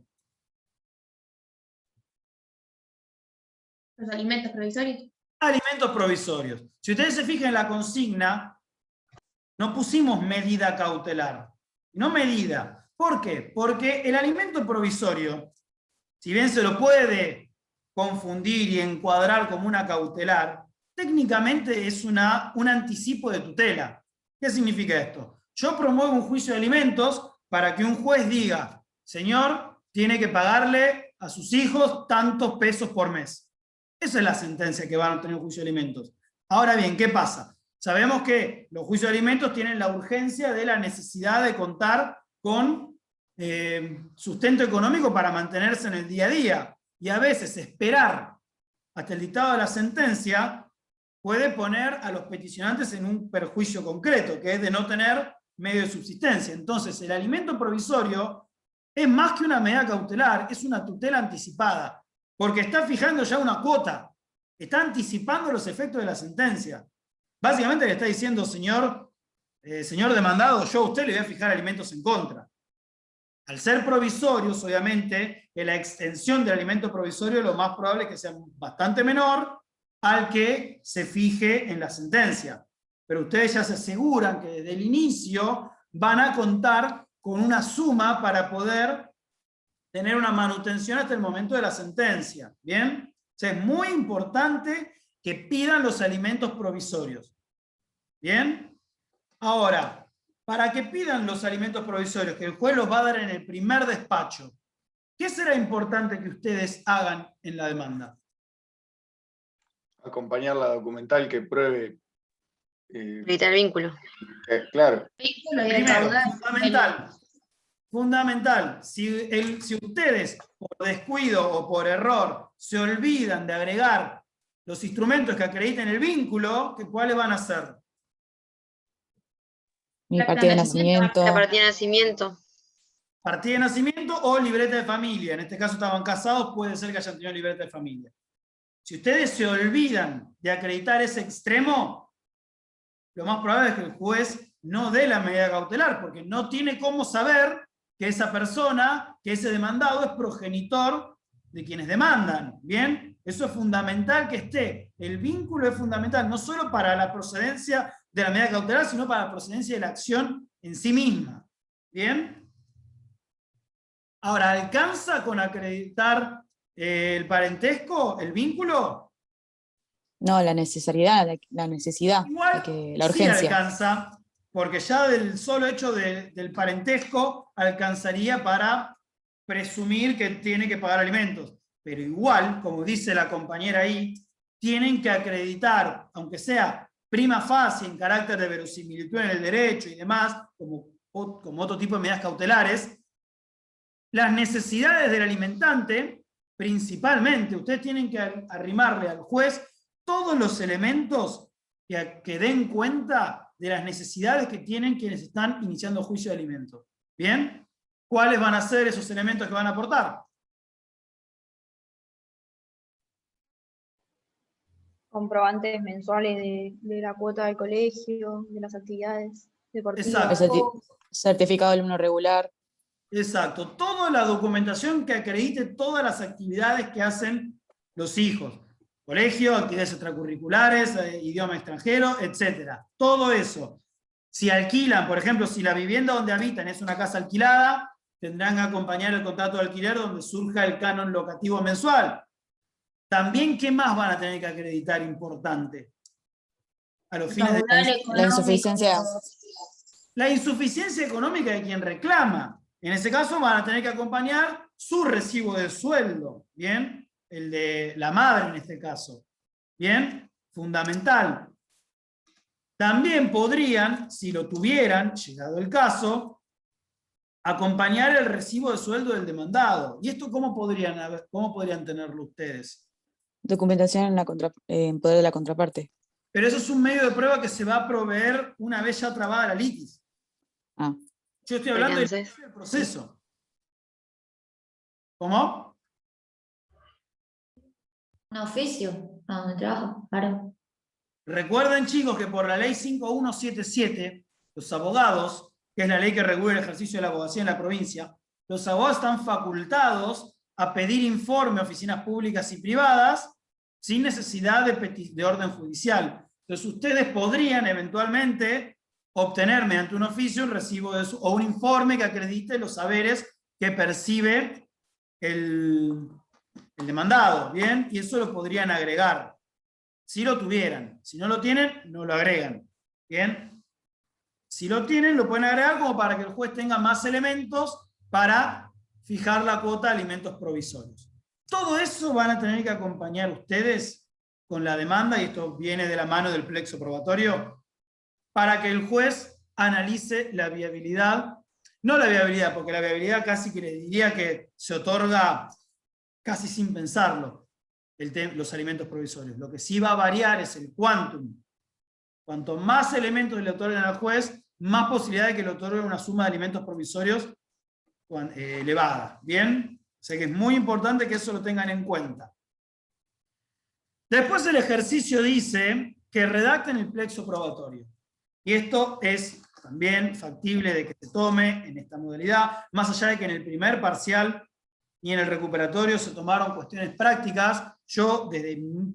¿Los alimentos provisorios? Alimentos provisorios. Si ustedes se fijan en la consigna, no pusimos medida cautelar, no medida. ¿Por qué? Porque el alimento provisorio, si bien se lo puede confundir y encuadrar como una cautelar, técnicamente es un anticipo de tutela. ¿Qué significa esto? Yo promuevo un juicio de alimentos para que un juez diga, señor, tiene que pagarle a sus hijos tantos pesos por mes. Esa es la sentencia que van a obtener un juicio de alimentos. Ahora bien, ¿qué pasa? Sabemos que los juicios de alimentos tienen la urgencia de la necesidad de contar con sustento económico para mantenerse en el día a día. Y a veces esperar hasta el dictado de la sentencia puede poner a los peticionantes en un perjuicio concreto, que es de no tener medio de subsistencia. Entonces, el alimento provisorio es más que una medida cautelar, es una tutela anticipada, porque está fijando ya una cuota, está anticipando los efectos de la sentencia. Básicamente le está diciendo, señor demandado, yo a usted le voy a fijar alimentos en contra. Al ser provisorios, obviamente, que la extensión del alimento provisorio lo más probable es que sea bastante menor al que se fije en la sentencia. Pero ustedes ya se aseguran que desde el inicio van a contar con una suma para poder tener una manutención hasta el momento de la sentencia. ¿Bien? O sea, es muy importante que pidan los alimentos provisorios. ¿Bien? Ahora, para que pidan los alimentos provisorios, que el juez los va a dar en el primer despacho, ¿qué será importante que ustedes hagan en la demanda? Acompañar la documental que pruebe. Evitar el vínculo. Claro. Vínculo y el Primero, caudal. fundamental, fundamental. Si ustedes, por descuido o por error, se olvidan de agregar los instrumentos que acrediten el vínculo, ¿cuáles van a ser? Mi partida de nacimiento. La partida de nacimiento. Partida de nacimiento o libreta de familia. En este caso estaban casados, puede ser que hayan tenido libreta de familia. Si ustedes se olvidan de acreditar ese extremo, lo más probable es que el juez no dé la medida cautelar, porque no tiene cómo saber que esa persona, que ese demandado es progenitor de quienes demandan. ¿Bien? Eso es fundamental que esté. El vínculo es fundamental, no solo para la procedencia de la medida cautelar, sino para la procedencia de la acción en sí misma. ¿Bien? Ahora, ¿alcanza con acreditar el parentesco, el vínculo? No, la necesidad, Igual, la urgencia. sí alcanza, porque ya del solo hecho del parentesco alcanzaría para presumir que tiene que pagar alimentos. Pero igual, como dice la compañera ahí, tienen que acreditar, aunque sea prima facie en carácter de verosimilitud en el derecho y demás, como otro tipo de medidas cautelares, las necesidades del alimentante, principalmente, ustedes tienen que arrimarle al juez todos los elementos que den cuenta de las necesidades que tienen quienes están iniciando juicio de alimentos. ¿Bien? ¿Cuáles van a ser esos elementos que van a aportar? Comprobantes mensuales de la cuota del colegio, de las actividades deportivas. Exacto. Certificado de alumno regular. Exacto. Toda la documentación que acredite todas las actividades que hacen los hijos. Colegio, actividades extracurriculares, idioma extranjero, etc. Todo eso. Si alquilan, por ejemplo, si la vivienda donde habitan es una casa alquilada, tendrán que acompañar el contrato de alquiler donde surja el canon locativo mensual. También, ¿qué más van a tener que acreditar importante? A los fines de la insuficiencia. La insuficiencia económica de quien reclama. En ese caso van a tener que acompañar su recibo de sueldo, ¿bien? El de la madre en este caso, ¿bien? Fundamental. También podrían, si lo tuvieran, llegado el caso, acompañar el recibo de sueldo del demandado. ¿Y esto cómo podrían tenerlo ustedes? Documentación en poder de la contraparte. Pero eso es un medio de prueba que se va a proveer una vez ya trabada la litis. Ah. Yo estoy hablando del proceso. ¿Cómo? Un oficio, a donde trabajo, claro. Recuerden, chicos, que por la ley 5177, los abogados, que es la ley que regula el ejercicio de la abogacía en la provincia, los abogados están facultados a pedir informe a oficinas públicas y privadas sin necesidad de orden judicial. Entonces ustedes podrían eventualmente obtener mediante un oficio un recibo o un informe que acredite los saberes que percibe el demandado, ¿bien? Y eso lo podrían agregar, si lo tuvieran. Si no lo tienen, no lo agregan, ¿bien? Si lo tienen, lo pueden agregar como para que el juez tenga más elementos para fijar la cuota de alimentos provisorios. Todo eso van a tener que acompañar ustedes con la demanda, y esto viene de la mano del plexo probatorio, para que el juez analice la viabilidad, no la viabilidad, porque la viabilidad casi que le diría que se otorga casi sin pensarlo, los alimentos provisorios. Lo que sí va a variar es el quantum. Cuanto más elementos le otorguen al juez, más posibilidad de que le otorguen una suma de alimentos provisorios elevada. ¿Bien? O sea que es muy importante que eso lo tengan en cuenta. Después el ejercicio dice que redacten el plexo probatorio. Y esto es también factible de que se tome en esta modalidad, más allá de que en el primer parcial y en el recuperatorio se tomaron cuestiones prácticas. Yo,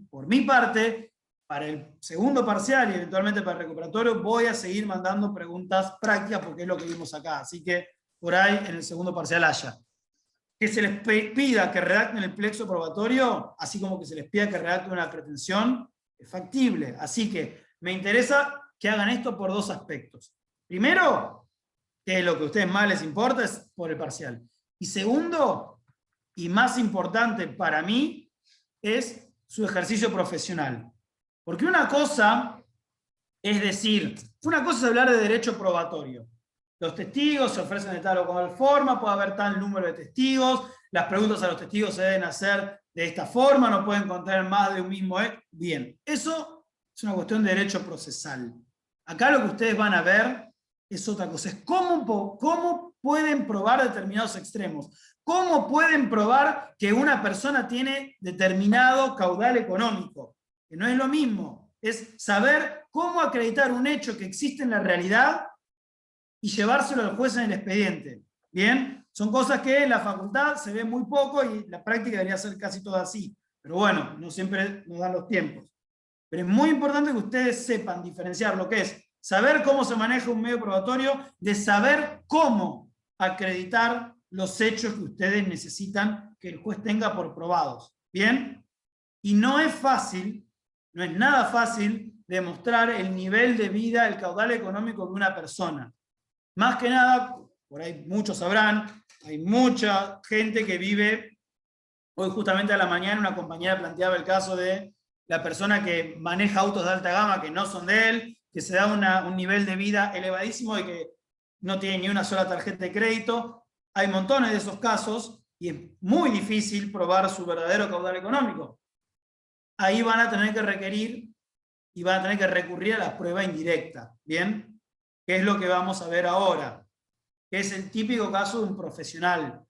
por mi parte, para el segundo parcial y eventualmente para el recuperatorio, voy a seguir mandando preguntas prácticas porque es lo que vimos acá. Así que por ahí en el segundo parcial haya. Que se les pida que redacten el plexo probatorio, así como que se les pida que redacten una pretensión, es factible. Así que me interesa que hagan esto por dos aspectos. Primero, que es lo que a ustedes más les importa, es por el parcial. Y segundo, y más importante para mí, es su ejercicio profesional. Porque una cosa es decir, una cosa es hablar de derecho probatorio. los testigos se ofrecen de tal o cual forma, puede haber tal número de testigos, las preguntas a los testigos se deben hacer de esta forma, no pueden contener más de un mismo hecho. Bien, eso es una cuestión de derecho procesal. Acá lo que ustedes van a ver es otra cosa, es cómo pueden probar determinados extremos, cómo pueden probar que una persona tiene determinado caudal económico, que no es lo mismo, es saber cómo acreditar un hecho que existe en la realidad y llevárselo al juez en el expediente. ¿Bien? Son cosas que en la facultad se ve muy poco y la práctica debería ser casi toda así. Pero bueno, no siempre nos dan los tiempos. Pero es muy importante que ustedes sepan diferenciar lo que es saber cómo se maneja un medio probatorio de saber cómo acreditar los hechos que ustedes necesitan que el juez tenga por probados. ¿Bien? Y no es fácil, no es nada fácil demostrar el nivel de vida, el caudal económico de una persona. Más que nada, por ahí muchos sabrán, hay mucha gente que vive, hoy justamente a la mañana una compañera planteaba el caso de la persona que maneja autos de alta gama que no son de él, que se da un nivel de vida elevadísimo y que no tiene ni una sola tarjeta de crédito. Hay montones de esos casos y es muy difícil probar su verdadero caudal económico. Ahí van a tener que requerir y van a tener que recurrir a la prueba indirecta, ¿bien? ¿Qué es lo que vamos a ver ahora? Que es el típico caso de un profesional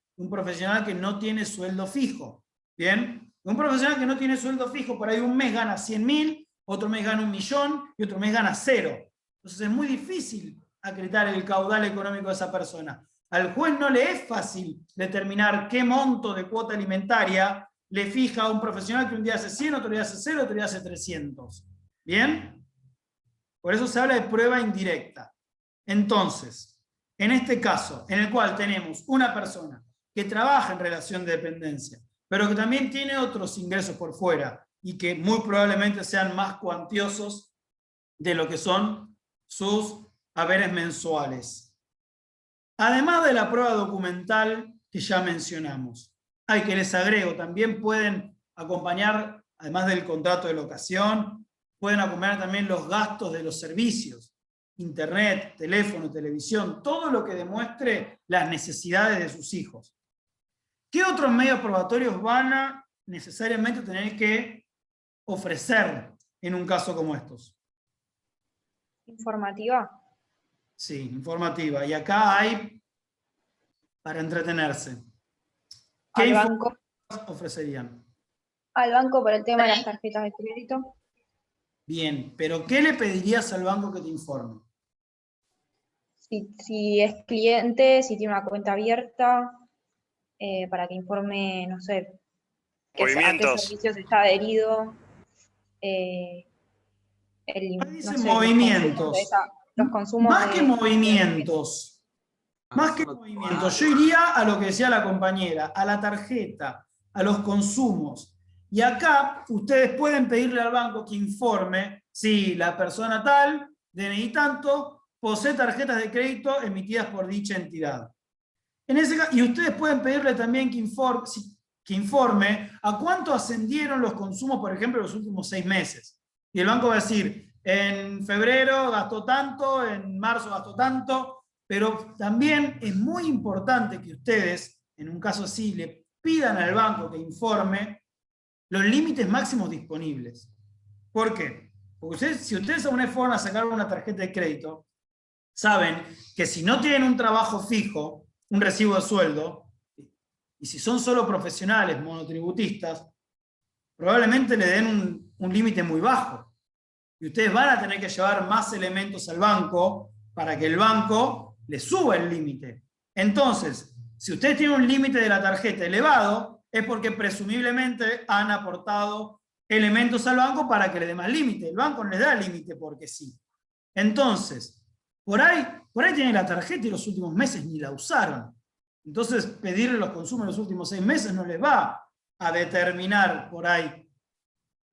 que no tiene sueldo fijo, ¿bien? Un profesional que no tiene sueldo fijo, por ahí un mes gana 100.000, otro mes gana 1.000.000 y otro mes gana 0. Entonces es muy difícil acreditar el caudal económico de esa persona. Al juez no le es fácil determinar qué monto de cuota alimentaria le fija a un profesional que un día hace 100, otro día hace 0, otro día hace 300. ¿Bien? Por eso se habla de prueba indirecta. Entonces, en este caso, en el cual tenemos una persona que trabaja en relación de dependencia, pero que también tiene otros ingresos por fuera y que muy probablemente sean más cuantiosos de lo que son sus haberes mensuales. Además de la prueba documental que ya mencionamos, hay que les agrego, también pueden acompañar, además del contrato de locación, pueden acompañar también los gastos de los servicios. Internet, teléfono, televisión, todo lo que demuestre las necesidades de sus hijos. ¿Qué otros medios probatorios van a necesariamente tener que ofrecer en un caso como estos? Informativa. Sí, informativa. Y acá hay para entretenerse. ¿Qué informativas ofrecerían? Al banco por el tema de las tarjetas de crédito. Bien, pero ¿qué le pedirías al banco que te informe? Si es cliente, si tiene una cuenta abierta, para que informe, no sé, a qué servicios está adherido. Dicen movimientos. Los consumos más que movimientos. Más que movimientos. Yo iría a lo que decía la compañera, a la tarjeta, a los consumos. Y acá ustedes pueden pedirle al banco que informe si la persona tal, DNI tanto, posee tarjetas de crédito emitidas por dicha entidad. En ese caso, y ustedes pueden pedirle también que informe a cuánto ascendieron los consumos, por ejemplo, en los últimos 6 meses. Y el banco va a decir, en febrero gastó tanto, en marzo gastó tanto, pero también es muy importante que ustedes, en un caso así, le pidan al banco que informe los límites máximos disponibles. ¿Por qué? Porque si ustedes alguna vez fueron a sacar una tarjeta de crédito, saben que si no tienen un trabajo fijo, un recibo de sueldo, y si son solo profesionales, monotributistas, probablemente le den un límite muy bajo. Y ustedes van a tener que llevar más elementos al banco para que el banco les suba el límite. Entonces, si ustedes tienen un límite de la tarjeta elevado, es porque presumiblemente han aportado elementos al banco para que le dé más límite. El banco no les da límite porque sí. Entonces, por ahí tienen la tarjeta y los últimos meses ni la usaron. Entonces, pedirle los consumos en los últimos 6 meses no les va a determinar por ahí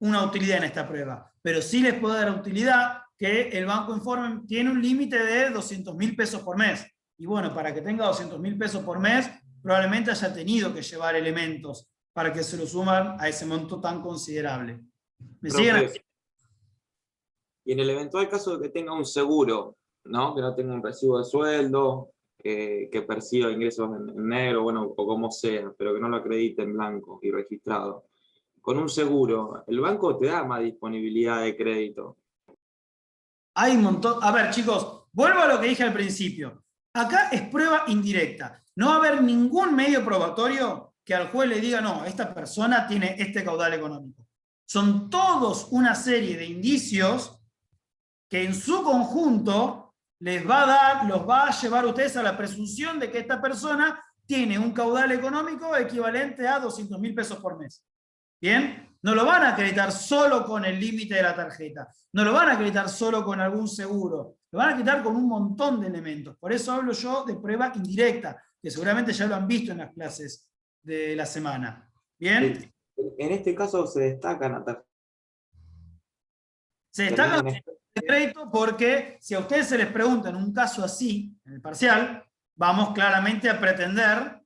una utilidad en esta prueba. Pero sí les puede dar utilidad que el banco informe, tiene un límite de 200.000 pesos por mes. Y bueno, para que tenga 200.000 pesos por mes, probablemente haya tenido que llevar elementos para que se lo suman a ese monto tan considerable. ¿Me siguen? Y en el eventual caso de que tenga un seguro, ¿no? Que no tenga un recibo de sueldo, que perciba ingresos en negro, bueno, o como sea, pero que no lo acredite en blanco y registrado. Con un seguro, el banco te da más disponibilidad de crédito. Hay un montón. A ver, chicos, vuelvo a lo que dije al principio. Acá es prueba indirecta. No va a haber ningún medio probatorio que al juez le diga, no, esta persona tiene este caudal económico. Son todos una serie de indicios que en su conjunto les va a dar, los va a llevar a ustedes a la presunción de que esta persona tiene un caudal económico equivalente a 200.000 pesos por mes. ¿Bien? No lo van a acreditar solo con el límite de la tarjeta, no lo van a acreditar solo con algún seguro, lo van a acreditar con un montón de elementos. Por eso hablo yo de prueba indirecta, que seguramente ya lo han visto en las clases de la semana. ¿Bien? En este caso se destacan a tarjeta. Se destacan los de crédito porque si a ustedes se les pregunta en un caso así, en el parcial, vamos claramente a pretender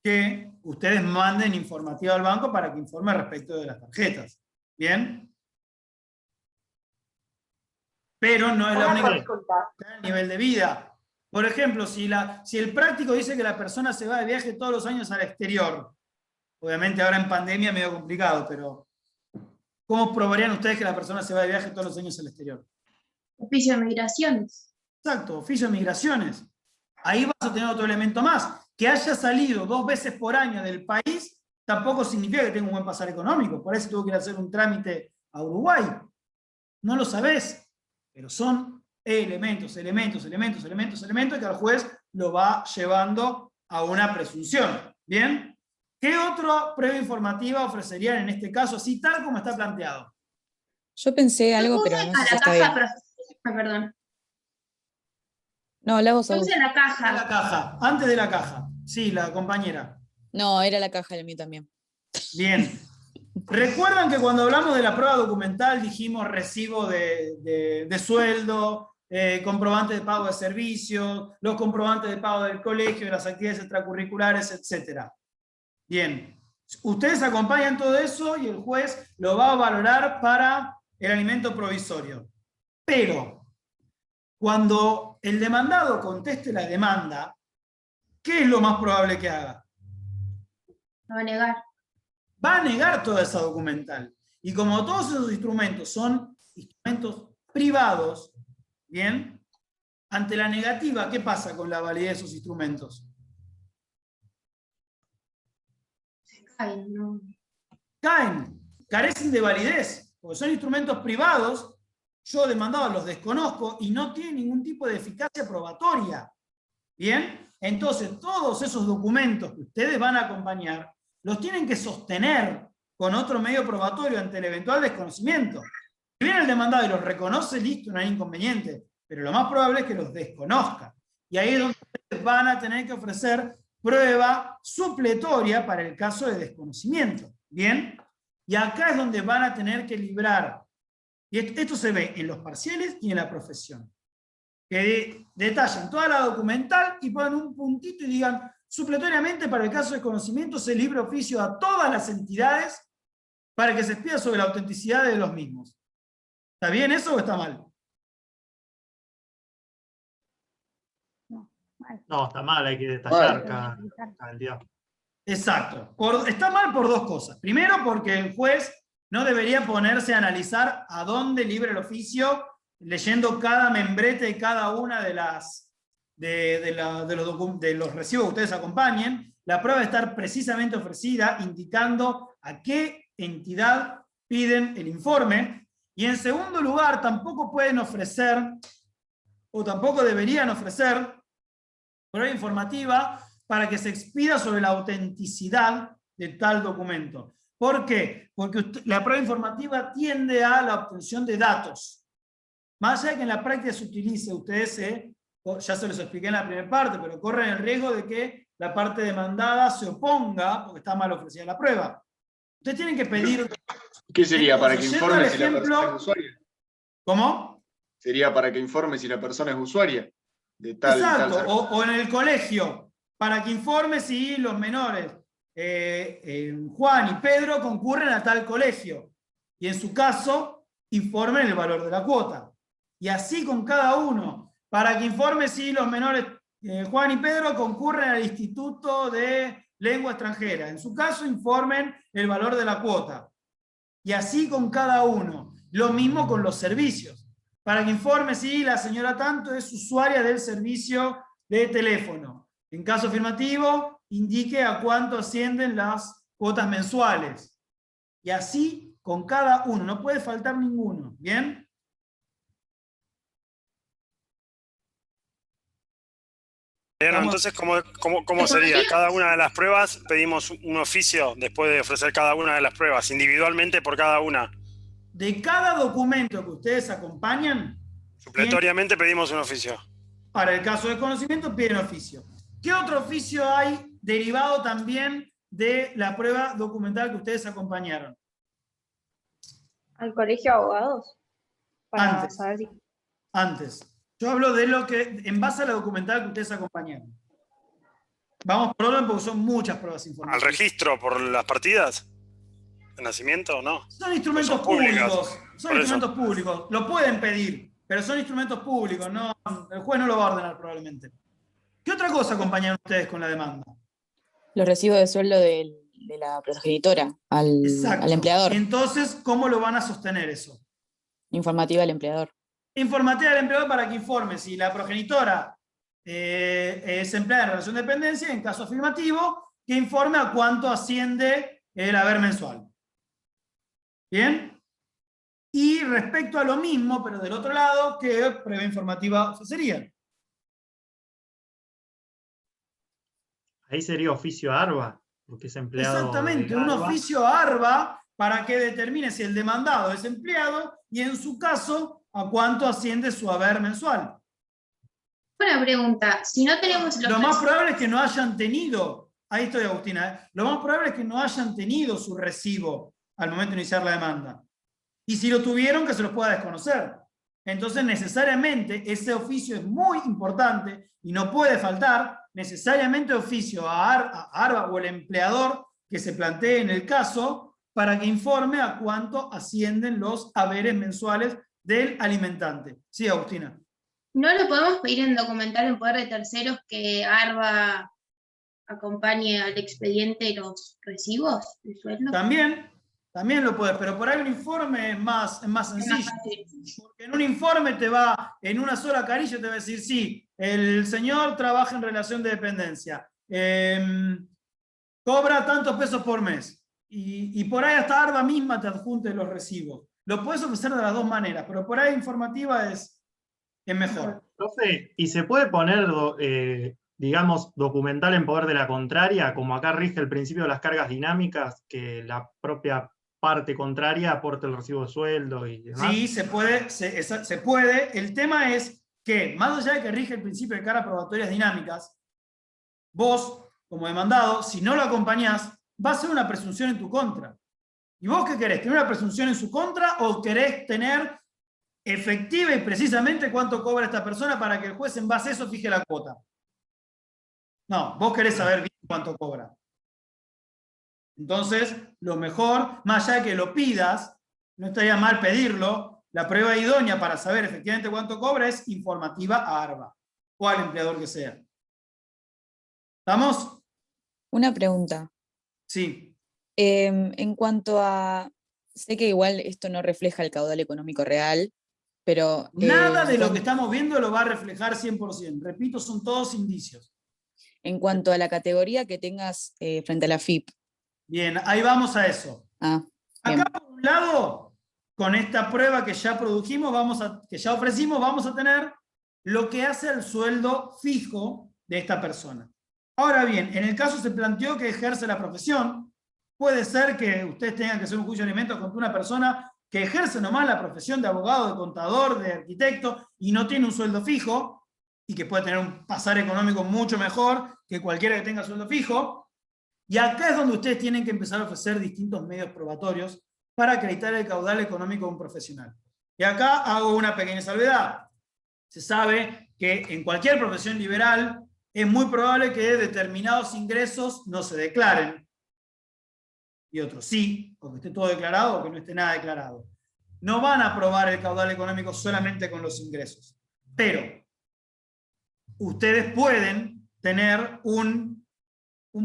que ustedes manden informativa al banco para que informe respecto de las tarjetas. ¿Bien? Pero no es la única el nivel de vida. Por ejemplo, si el práctico dice que la persona se va de viaje todos los años al exterior, obviamente ahora en pandemia es medio complicado, pero ¿cómo probarían ustedes que la persona se va de viaje todos los años al exterior? Oficio de migraciones. Exacto, oficio de migraciones. Ahí vas a tener otro elemento más. Que haya salido 2 veces por año del país tampoco significa que tenga un buen pasar económico. Por eso tuvo que ir a hacer un trámite a Uruguay. No lo sabés, pero son elementos que al juez lo va llevando a una presunción. ¿Bien? ¿Qué otra prueba informativa ofrecerían en este caso, así tal como está planteado? Yo pensé algo, pero no sé si está bien. Perdón. No, la voz. Puse la caja. La caja, antes de la caja. Sí, la compañera. No, era la caja del mío también. Bien. ¿Recuerdan que cuando hablamos de la prueba documental dijimos recibo de sueldo, comprobante de pago de servicios, los comprobantes de pago del colegio, de las actividades extracurriculares, etcétera? Bien. Ustedes acompañan todo eso y el juez lo va a valorar para el alimento provisorio. Pero cuando el demandado conteste la demanda, ¿qué es lo más probable que haga? Lo va a negar. Va a negar toda esa documental. Y como todos esos instrumentos son instrumentos privados, ¿bien? Ante la negativa, ¿qué pasa con la validez de esos instrumentos? Se caen, ¿no? Caen, carecen de validez, porque son instrumentos privados. Yo demandado los desconozco y no tienen ningún tipo de eficacia probatoria. ¿Bien? Entonces, todos esos documentos que ustedes van a acompañar, los tienen que sostener con otro medio probatorio ante el eventual desconocimiento. Si viene el demandado y los reconoce, listo, no hay inconveniente, pero lo más probable es que los desconozca. Y ahí es donde ustedes van a tener que ofrecer prueba supletoria para el caso de desconocimiento. ¿Bien? Y acá es donde van a tener que librar. Y esto se ve en los parciales y en la profesión. Que detallen toda la documental y pongan un puntito y digan, supletoriamente para el caso de conocimiento se libra oficio a todas las entidades para que se expida sobre la autenticidad de los mismos. ¿Está bien eso o está mal? No, está mal, hay que detallar cada entidad. Exacto. Está mal por 2 cosas. Primero, porque el juez no debería ponerse a analizar a dónde libra el oficio leyendo cada membrete de cada una de los recibos que ustedes acompañen. La prueba debe estar precisamente ofrecida indicando a qué entidad piden el informe. Y en segundo lugar, tampoco pueden ofrecer, o tampoco deberían ofrecer, prueba informativa para que se expida sobre la autenticidad de tal documento. ¿Por qué? Porque la prueba informativa tiende a la obtención de datos. Más allá de que en la práctica se utilice, ustedes ya se los expliqué en la primera parte, pero corren el riesgo de que la parte demandada se oponga porque está mal ofrecida la prueba. Ustedes tienen que pedir... ¿Qué sería? ¿Para que Yendo informe al si la ejemplo- persona es usuaria? ¿Cómo? Sería para que informe si la persona es usuaria de tal Exacto, tal o en el colegio, para que informe si los menores Juan y Pedro concurren a tal colegio, y en su caso informen el valor de la cuota. Y así con cada uno. para que informe si los menores Juan y Pedro concurren al Instituto de Lengua Extranjera. En su caso, informen el valor de la cuota. Y así con cada uno. Lo mismo con los servicios. Para que informe si la señora tanto es usuaria del servicio de teléfono. En caso afirmativo, indique a cuánto ascienden las cuotas mensuales. Y así con cada uno. No puede faltar ninguno. ¿Bien? Entonces, ¿cómo sería? Cada una de las pruebas pedimos un oficio después de ofrecer cada una de las pruebas, individualmente por cada una. De cada documento que ustedes acompañan, supletoriamente pedimos un oficio. Para el caso de conocimiento piden oficio. ¿Qué otro oficio hay derivado también de la prueba documental que ustedes acompañaron? ¿Al colegio de abogados? Para Antes. saber si... Antes. Yo hablo de lo que, en base a la documental que ustedes acompañaron. Vamos por orden porque son muchas pruebas informativas. ¿Al registro por las partidas? ¿De nacimiento o no? Son instrumentos públicos. Son instrumentos públicos. Lo pueden pedir, pero son instrumentos públicos. No, el juez no lo va a ordenar probablemente. ¿Qué otra cosa acompañaron ustedes con la demanda? Los recibos de sueldo de la progenitora al empleador. Entonces, ¿cómo lo van a sostener eso? Informativa al empleador. Informativa al empleador para que informe si la progenitora es empleada en relación de dependencia, y en caso afirmativo, que informe a cuánto asciende el haber mensual. ¿Bien? Y respecto a lo mismo, pero del otro lado, ¿qué prueba informativa ofrecería? Ahí sería oficio ARBA, porque es empleado. Exactamente, un oficio ARBA para que determine si el demandado es empleado y en su caso a cuánto asciende su haber mensual. Una pregunta, si no tenemos... Lo más probable es que no hayan tenido, ahí estoy Agustina, lo más probable es que no hayan tenido su recibo al momento de iniciar la demanda. Y si lo tuvieron, que se los pueda desconocer. Entonces necesariamente ese oficio es muy importante y no puede faltar necesariamente oficio a ARBA o el empleador que se plantee en el caso para que informe a cuánto ascienden los haberes mensuales del alimentante. Sí, Agustina. ¿No lo podemos pedir en documental en poder de terceros que ARBA acompañe al expediente los recibos de sueldo? También lo puedes, pero por ahí un informe es más sencillo. Porque en un informe te va, en una sola carilla te va a decir, sí, el señor trabaja en relación de dependencia, cobra tantos pesos por mes, y por ahí hasta ARBA misma te adjunte los recibos. Lo puedes ofrecer de las dos maneras, pero por ahí informativa es mejor. Profe, ¿y se puede poner, digamos, documental en poder de la contraria, como acá rige el principio de las cargas dinámicas, que la propia parte contraria aporte el recibo de sueldo y demás? Sí, se puede. El tema es que, más allá de que rige el principio de cargas probatorias dinámicas, vos, como demandado, si no lo acompañás, va a ser una presunción en tu contra. ¿Y vos qué querés? ¿Tener una presunción en su contra o querés tener efectiva y precisamente cuánto cobra esta persona para que el juez en base a eso fije la cuota? No, vos querés saber bien cuánto cobra. Entonces, lo mejor, más allá de que lo pidas, no estaría mal pedirlo, la prueba idónea para saber efectivamente cuánto cobra es informativa a ARBA o al empleador que sea. ¿Estamos? Una pregunta. Sí. En cuanto a... Sé que igual esto no refleja el caudal económico real, pero... Nada de lo que estamos viendo lo va a reflejar 100%. Repito, son todos indicios. En cuanto a la categoría que tengas frente a la FIP. Bien, ahí vamos a eso. Acá por un lado, con esta prueba que ya produjimos, que ya ofrecimos, vamos a tener lo que hace al sueldo fijo de esta persona. Ahora bien, en el caso se planteó que ejerce la profesión, puede ser que ustedes tengan que hacer un juicio de alimentos contra una persona que ejerce nomás la profesión de abogado, de contador, de arquitecto, y no tiene un sueldo fijo, y que puede tener un pasar económico mucho mejor que cualquiera que tenga sueldo fijo. Y acá es donde ustedes tienen que empezar a ofrecer distintos medios probatorios para acreditar el caudal económico de un profesional. Y acá hago una pequeña salvedad. Se sabe que en cualquier profesión liberal es muy probable que determinados ingresos no se declaren. Y otros sí, o que esté todo declarado o que no esté nada declarado. No van a probar el caudal económico solamente con los ingresos. Pero ustedes pueden tener un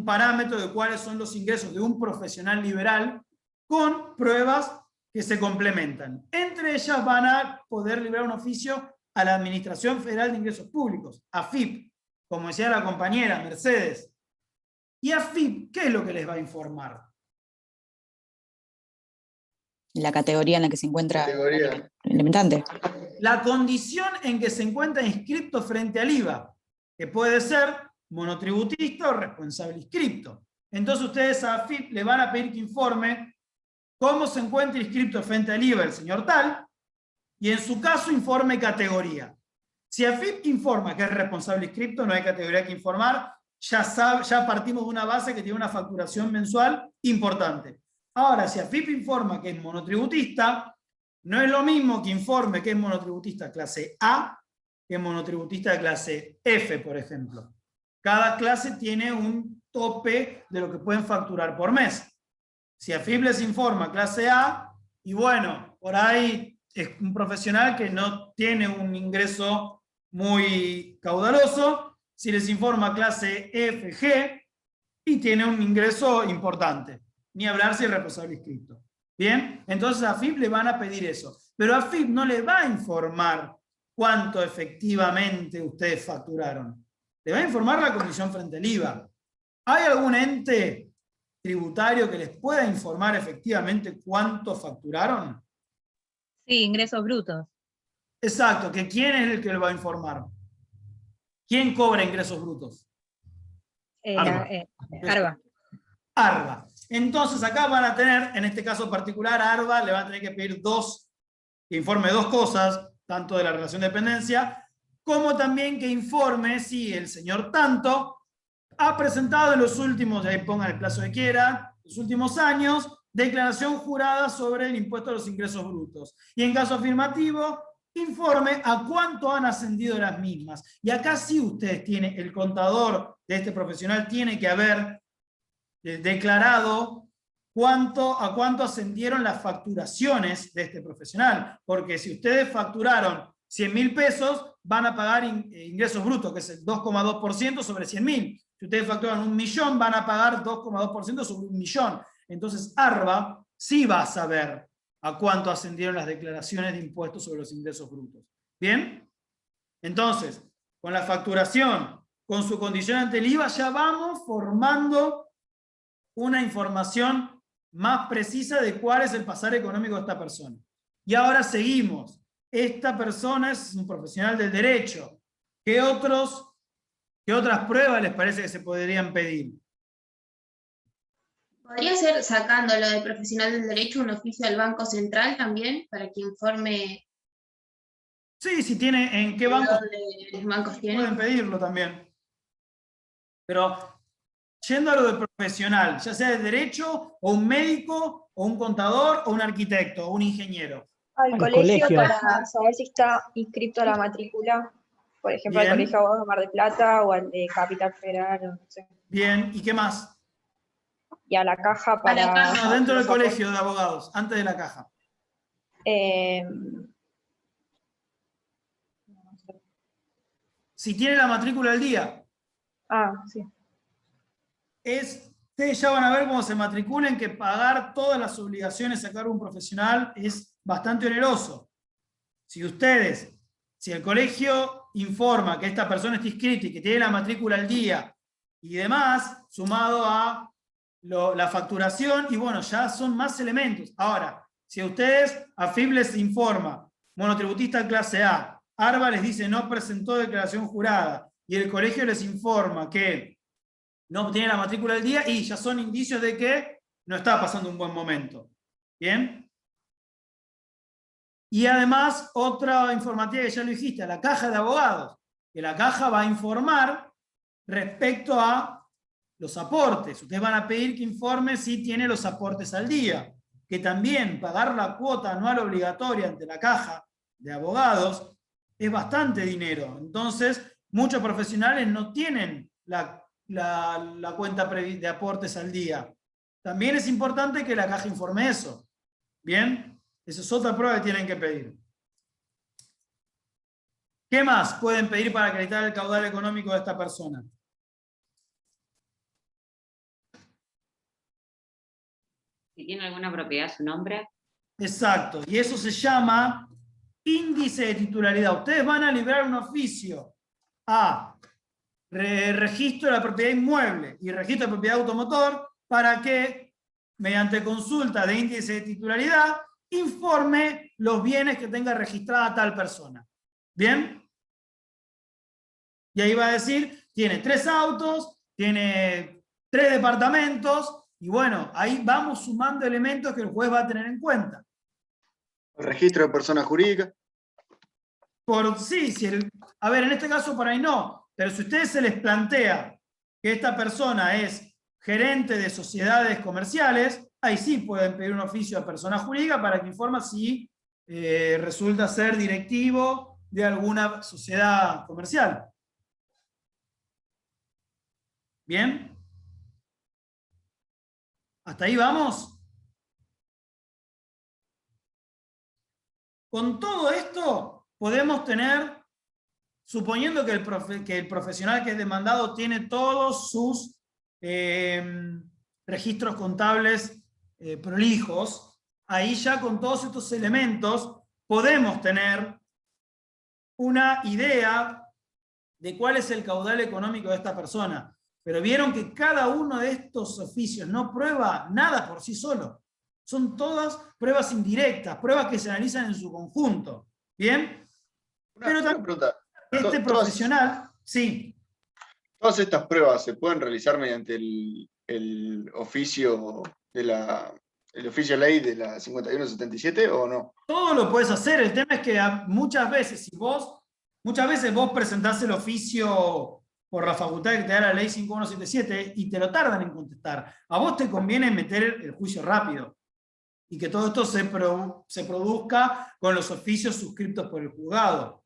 parámetro de cuáles son los ingresos de un profesional liberal con pruebas que se complementan. Entre ellas van a poder liberar un oficio a la Administración Federal de Ingresos Públicos, AFIP, como decía la compañera Mercedes. ¿Y AFIP qué es lo que les va a informar? La categoría en la que se encuentra el limitante. La condición en que se encuentra inscripto frente al IVA, que puede ser monotributista o responsable inscripto. Entonces ustedes a AFIP le van a pedir que informe cómo se encuentra inscripto frente al IVA el señor tal, y en su caso informe categoría. Si AFIP informa que es responsable inscripto, no hay categoría que informar, ya partimos de una base que tiene una facturación mensual importante. Ahora, si AFIP informa que es monotributista, no es lo mismo que informe que es monotributista clase A que monotributista de clase F, por ejemplo. Cada clase tiene un tope de lo que pueden facturar por mes. Si AFIP les informa clase A, y bueno, por ahí es un profesional que no tiene un ingreso muy caudaloso, si les informa clase F, G, y tiene un ingreso importante. Ni hablar si es responsable inscripto. ¿Bien? Entonces a AFIP le van a pedir eso. Pero AFIP no le va a informar cuánto efectivamente ustedes facturaron. Le va a informar la condición frente al IVA. ¿Hay algún ente tributario que les pueda informar efectivamente cuánto facturaron? Sí, ingresos brutos. Exacto, que ¿quién es el que le va a informar? ¿Quién cobra ingresos brutos? ARBA. ARBA. Entonces acá van a tener, en este caso particular, a ARBA le van a tener que pedir que informe dos cosas, tanto de la relación de dependencia, como también que informe si el señor tanto ha presentado en los últimos, ahí pongan el plazo que quiera, los últimos años, declaración jurada sobre el impuesto a los ingresos brutos. Y en caso afirmativo, informe a cuánto han ascendido las mismas. Y acá sí ustedes tienen, el contador de este profesional tiene que haber declarado a cuánto ascendieron las facturaciones de este profesional. Porque si ustedes facturaron 100.000 pesos, van a pagar ingresos brutos, que es el 2,2% sobre 100.000. Si ustedes facturan 1 millón, van a pagar 2,2% sobre 1 millón. Entonces, ARBA sí va a saber a cuánto ascendieron las declaraciones de impuestos sobre los ingresos brutos. ¿Bien? Entonces, con la facturación, con su condición ante el IVA, ya vamos formando una información más precisa de cuál es el pasar económico de esta persona. Y ahora seguimos. Esta persona es un profesional del derecho. ¿Qué otras pruebas les parece que se podrían pedir? ¿Podría ser, sacándolo de profesional del derecho, un oficio del Banco Central también, para que informe? Sí, si tiene, en qué bancos tienen. Pueden pedirlo también. Pero, yendo a lo de profesional, ya sea de derecho, o un médico, o un contador, o un arquitecto, o un ingeniero. Al colegio para saber si está inscrito a la matrícula, por ejemplo, Bien. al Colegio de Abogados de Mar del Plata o al de Capital Federal, no sé. Bien, ¿y qué más? Y a la caja para... No, dentro del colegio de abogados, antes de la caja. Si tiene la matrícula al día. Sí. Ustedes ya van a ver cómo se matriculen que pagar todas las obligaciones a cargo de un profesional es bastante oneroso. Si el colegio informa que esta persona está inscrita y que tiene la matrícula al día y demás, sumado a la facturación, y bueno, ya son más elementos. Ahora, si a ustedes, AFIP les informa, monotributista clase A, ARBA les dice no presentó declaración jurada, y el colegio les informa que no tiene la matrícula al día, y ya son indicios de que no está pasando un buen momento. ¿Bien? Y además, otra informativa que ya lo dijiste, la caja de abogados, que la caja va a informar respecto a los aportes. Ustedes van a pedir que informe si tiene los aportes al día, que también pagar la cuota anual obligatoria ante la caja de abogados es bastante dinero. Entonces, muchos profesionales no tienen la cuenta de aportes al día. También es importante que la caja informe eso. ¿Bien? Esa es otra prueba que tienen que pedir. ¿Qué más pueden pedir para acreditar el caudal económico de esta persona? Si tiene alguna propiedad a su nombre. Exacto, y eso se llama índice de titularidad. Ustedes van a librar un oficio a registro de la propiedad inmueble y registro de propiedad automotor para que, mediante consulta de índice de titularidad, informe los bienes que tenga registrada tal persona. ¿Bien? Y ahí va a decir, tiene 3 autos, tiene 3 departamentos, y bueno, ahí vamos sumando elementos que el juez va a tener en cuenta. Registro de persona jurídica. Sí, a ver, en este caso por ahí no, pero si a ustedes se les plantea que esta persona es gerente de sociedades comerciales, ahí sí pueden pedir un oficio a persona jurídica para que informe si resulta ser directivo de alguna sociedad comercial. ¿Bien? ¿Hasta ahí vamos? Con todo esto podemos tener, suponiendo que el profesional que es demandado tiene todos sus registros contables prolijos, ahí ya con todos estos elementos podemos tener una idea de cuál es el caudal económico de esta persona. Pero vieron que cada uno de estos oficios no prueba nada por sí solo. Son todas pruebas indirectas, pruebas que se analizan en su conjunto. ¿Bien? Pero también este profesional, sí. Todas estas pruebas se pueden realizar mediante el oficio de el oficio ley de la 5177 o no? Todo lo puedes hacer. El tema es que muchas veces vos presentás el oficio por la facultad que te da la ley 5177 y te lo tardan en contestar. A vos te conviene meter el juicio rápido y que todo esto se produzca con los oficios suscriptos por el juzgado.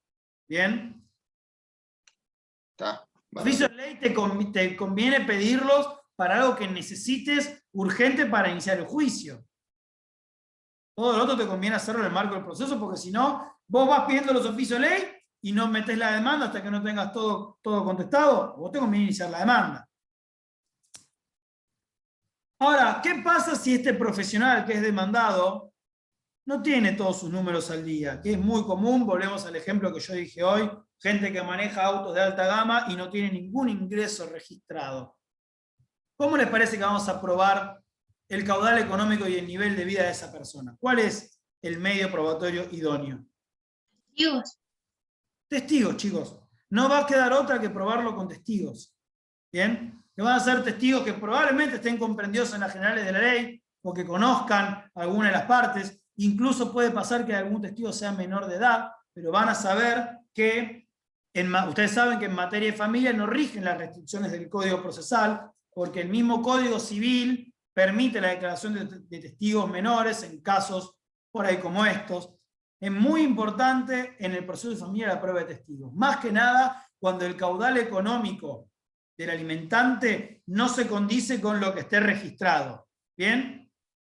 ¿Bien? Los oficios de ley te conviene pedirlos para algo que necesites urgente para iniciar el juicio. Todo lo otro te conviene hacerlo en el marco del proceso, porque si no, vos vas pidiendo los oficios de ley y no metés la demanda hasta que no tengas todo contestado, vos te conviene iniciar la demanda. Ahora, ¿qué pasa si este profesional que es demandado no tiene todos sus números al día? Que es muy común, volvemos al ejemplo que yo dije hoy, gente que maneja autos de alta gama y no tiene ningún ingreso registrado. ¿Cómo les parece que vamos a probar el caudal económico y el nivel de vida de esa persona? ¿Cuál es el medio probatorio idóneo? Testigos, chicos. No va a quedar otra que probarlo con testigos. ¿Bien? Que van a ser testigos que probablemente estén comprendidos en las generales de la ley o que conozcan alguna de las partes. Incluso puede pasar que algún testigo sea menor de edad, pero van a saber que, ustedes saben que en materia de familia no rigen las restricciones del Código Procesal, porque el mismo Código Civil permite la declaración de testigos menores en casos por ahí como estos. Es muy importante en el proceso de familia la prueba de testigos. Más que nada cuando el caudal económico del alimentante no se condice con lo que esté registrado. ¿Bien?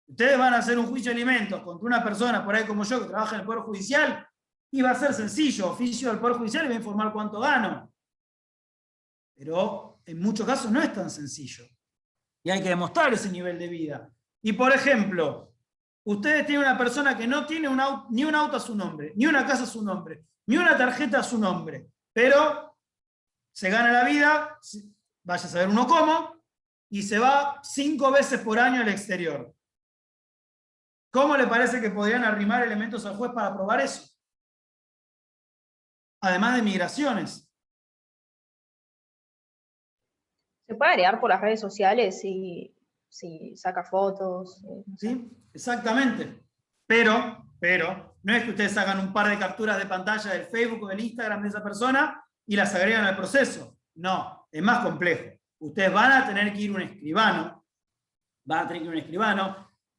Ustedes van a hacer un juicio de alimentos contra una persona por ahí como yo que trabaja en el Poder Judicial y va a ser sencillo, oficio del Poder Judicial y va a informar cuánto gano. Pero en muchos casos no es tan sencillo. Y hay que demostrar ese nivel de vida. Y por ejemplo, ustedes tienen una persona que no tiene ni un auto a su nombre, ni una casa a su nombre, ni una tarjeta a su nombre, pero se gana la vida, vaya a saber uno cómo, y se va 5 veces por año al exterior. ¿Cómo le parece que podrían arrimar elementos al juez para probar eso? Además de migraciones. Se puede agregar por las redes sociales si saca fotos. No sé. ¿Sí? Exactamente. Pero, no es que ustedes hagan un par de capturas de pantalla del Facebook o del Instagram de esa persona y las agregan al proceso. No, es más complejo. Ustedes van a tener que ir a un escribano,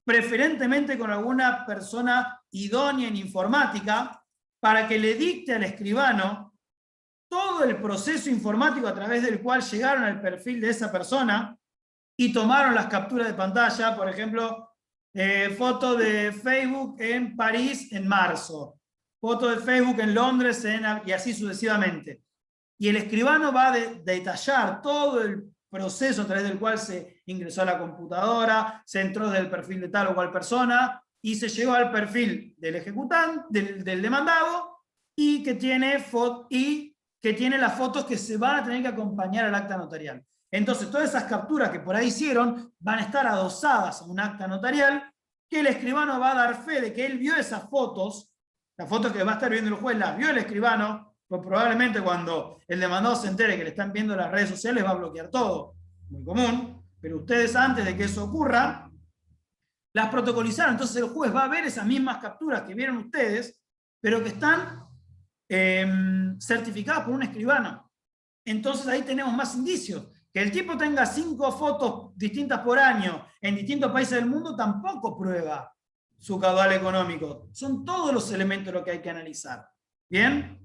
preferentemente con alguna persona idónea en informática, para que le dicte al escribano todo el proceso informático a través del cual llegaron al perfil de esa persona y tomaron las capturas de pantalla, por ejemplo, foto de Facebook en París en marzo, foto de Facebook en Londres y así sucesivamente. Y el escribano va a detallar todo el proceso a través del cual se ingresó a la computadora, se entró del perfil de tal o cual persona, y se llegó al perfil del ejecutante, del demandado, y que tiene las fotos que se van a tener que acompañar al acta notarial. Entonces, todas esas capturas que por ahí hicieron van a estar adosadas a un acta notarial, que el escribano va a dar fe de que él vio esas fotos, las fotos que va a estar viendo el juez las vio el escribano, pues probablemente cuando el demandado se entere que le están viendo las redes sociales va a bloquear todo, muy común, pero ustedes antes de que eso ocurra, las protocolizaron, entonces el juez va a ver esas mismas capturas que vieron ustedes, pero que están certificadas por un escribano. Entonces ahí tenemos más indicios. Que el tipo tenga 5 fotos distintas por año en distintos países del mundo tampoco prueba su caudal económico. Son todos los elementos lo que hay que analizar. ¿Bien?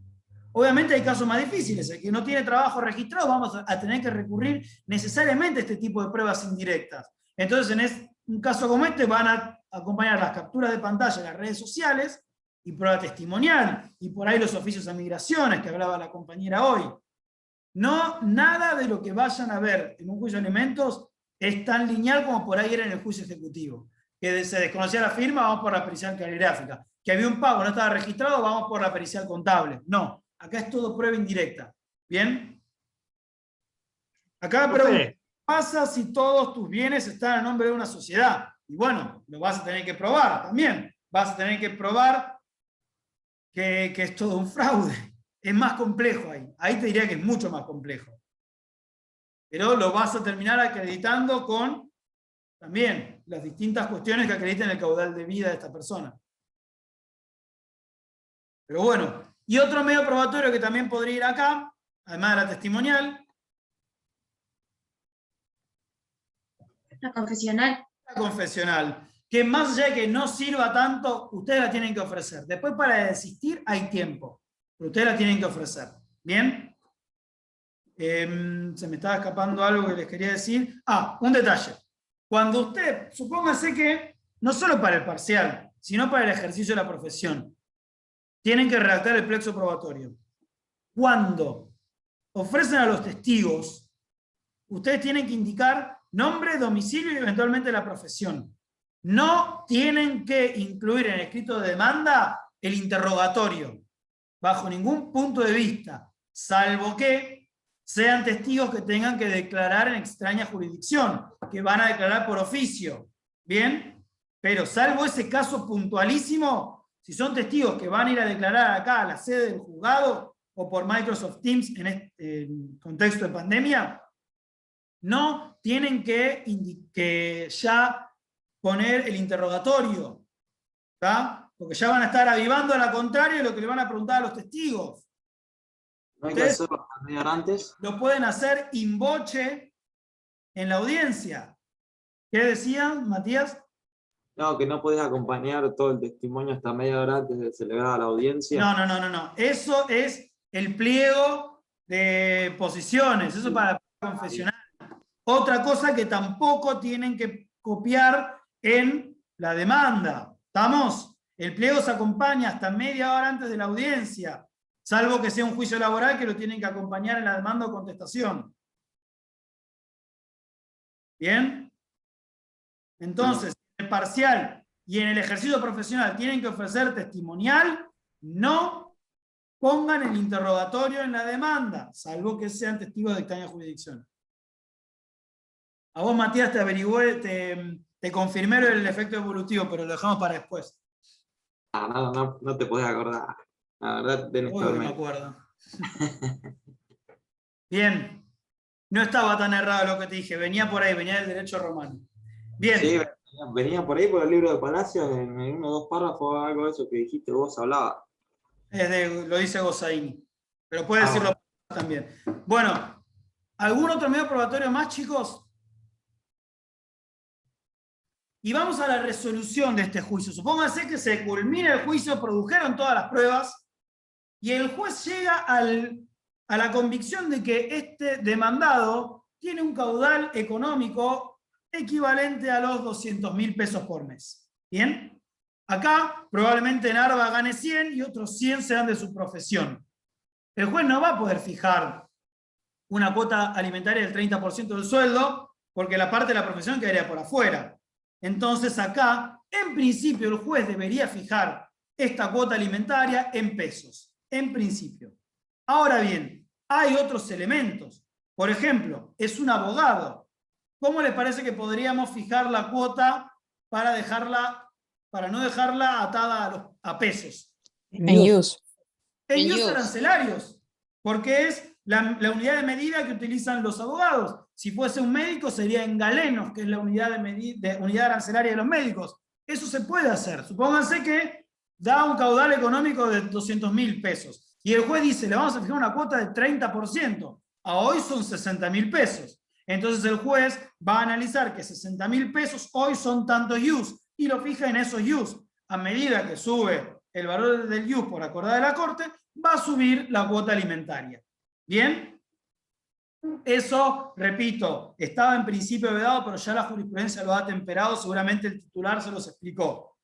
Obviamente hay casos más difíciles. El que no tiene trabajo registrado vamos a tener que recurrir necesariamente a este tipo de pruebas indirectas. Entonces en un caso como este van a acompañar las capturas de pantalla en las redes sociales y prueba testimonial. Y por ahí los oficios a migraciones que hablaba la compañera hoy. No, nada de lo que vayan a ver en un juicio de alimentos es tan lineal como por ahí era en el juicio ejecutivo. Que se desconocía la firma, vamos por la pericial caligráfica. Que había un pago, no estaba registrado, vamos por la pericial contable. No, acá es todo prueba indirecta. ¿Bien? Acá me pregunto, ¿qué pasa si todos tus bienes están a nombre de una sociedad? Y bueno, lo vas a tener que probar también. Vas a tener que probar que es todo un fraude. Es más complejo ahí. Ahí te diría que es mucho más complejo. Pero lo vas a terminar acreditando con también las distintas cuestiones que acrediten el caudal de vida de esta persona. Pero bueno, y otro medio probatorio que también podría ir acá, además de la testimonial. La confesional. La confesional. Que más allá de que no sirva tanto, ustedes la tienen que ofrecer. Después para desistir hay tiempo. Pero ustedes la tienen que ofrecer. ¿Bien? Se me estaba escapando algo que les quería decir. Un detalle. Cuando usted, supóngase que, no solo para el parcial, sino para el ejercicio de la profesión, tienen que redactar el plexo probatorio. Cuando ofrecen a los testigos, ustedes tienen que indicar nombre, domicilio y eventualmente la profesión. No tienen que incluir en el escrito de demanda el interrogatorio. Bajo ningún punto de vista, salvo que sean testigos que tengan que declarar en extraña jurisdicción, que van a declarar por oficio. ¿Bien? Pero salvo ese caso puntualísimo, si son testigos que van a ir a declarar acá a la sede del juzgado o por Microsoft Teams en este contexto de pandemia, no tienen que ya poner el interrogatorio. ¿Está? Porque ya van a estar avivando a la contraria lo que le van a preguntar a los testigos. ¿No hay que hacerlo media hora antes? Lo pueden hacer in voce en la audiencia. ¿Qué decían, Matías? No, que no podés acompañar todo el testimonio hasta media hora antes de celebrar la audiencia. No. Eso es el pliego de posiciones. Eso es para la confesional. Otra cosa que tampoco tienen que copiar en la demanda. ¿Estamos? El pliego se acompaña hasta media hora antes de la audiencia, salvo que sea un juicio laboral que lo tienen que acompañar en la demanda o contestación. ¿Bien? Entonces, en el parcial y en el ejercicio profesional tienen que ofrecer testimonial, no pongan el interrogatorio en la demanda, salvo que sean testigos de extraña jurisdicción. A vos, Matías, te averigüé, te confirmé el efecto evolutivo, pero lo dejamos para después. No te podés acordar. La verdad, tenés que No me acuerdo. Bien. No estaba tan errado lo que te dije. Venía por ahí, venía del derecho romano. Bien. Sí, venía por ahí por el libro de Palacios, en uno o dos párrafos, algo de eso que dijiste vos hablaba. Lo dice Gossaini. Pero puede decirlo también. Bueno, ¿algún otro medio probatorio más, chicos? Y vamos a la resolución de este juicio. Supónganse que se culmina el juicio, produjeron todas las pruebas, y el juez llega a la convicción de que este demandado tiene un caudal económico equivalente a los 200.000 pesos por mes. ¿Bien? Acá probablemente Narva gane 100 y otros 100 sean de su profesión. El juez no va a poder fijar una cuota alimentaria del 30% del sueldo porque la parte de la profesión quedaría por afuera. Entonces acá, en principio, el juez debería fijar esta cuota alimentaria en pesos, en principio. Ahora bien, hay otros elementos. Por ejemplo, es un abogado. ¿Cómo les parece que podríamos fijar la cuota para no dejarla atada a pesos? En use. En use arancelarios, porque es la unidad de medida que utilizan los abogados. Si fuese un médico sería en galenos, que es la unidad unidad arancelaria de los médicos. Eso se puede hacer. Supónganse que da un caudal económico de 200.000 pesos. Y el juez dice, le vamos a fijar una cuota de 30%. A hoy son 60.000 pesos. Entonces el juez va a analizar que 60.000 pesos hoy son tantos use y lo fija en esos use. A medida que sube el valor del use por acordada de la Corte, va a subir la cuota alimentaria. ¿Bien? Eso, repito, estaba en principio vedado, pero ya la jurisprudencia lo ha temperado, seguramente el titular se los explicó.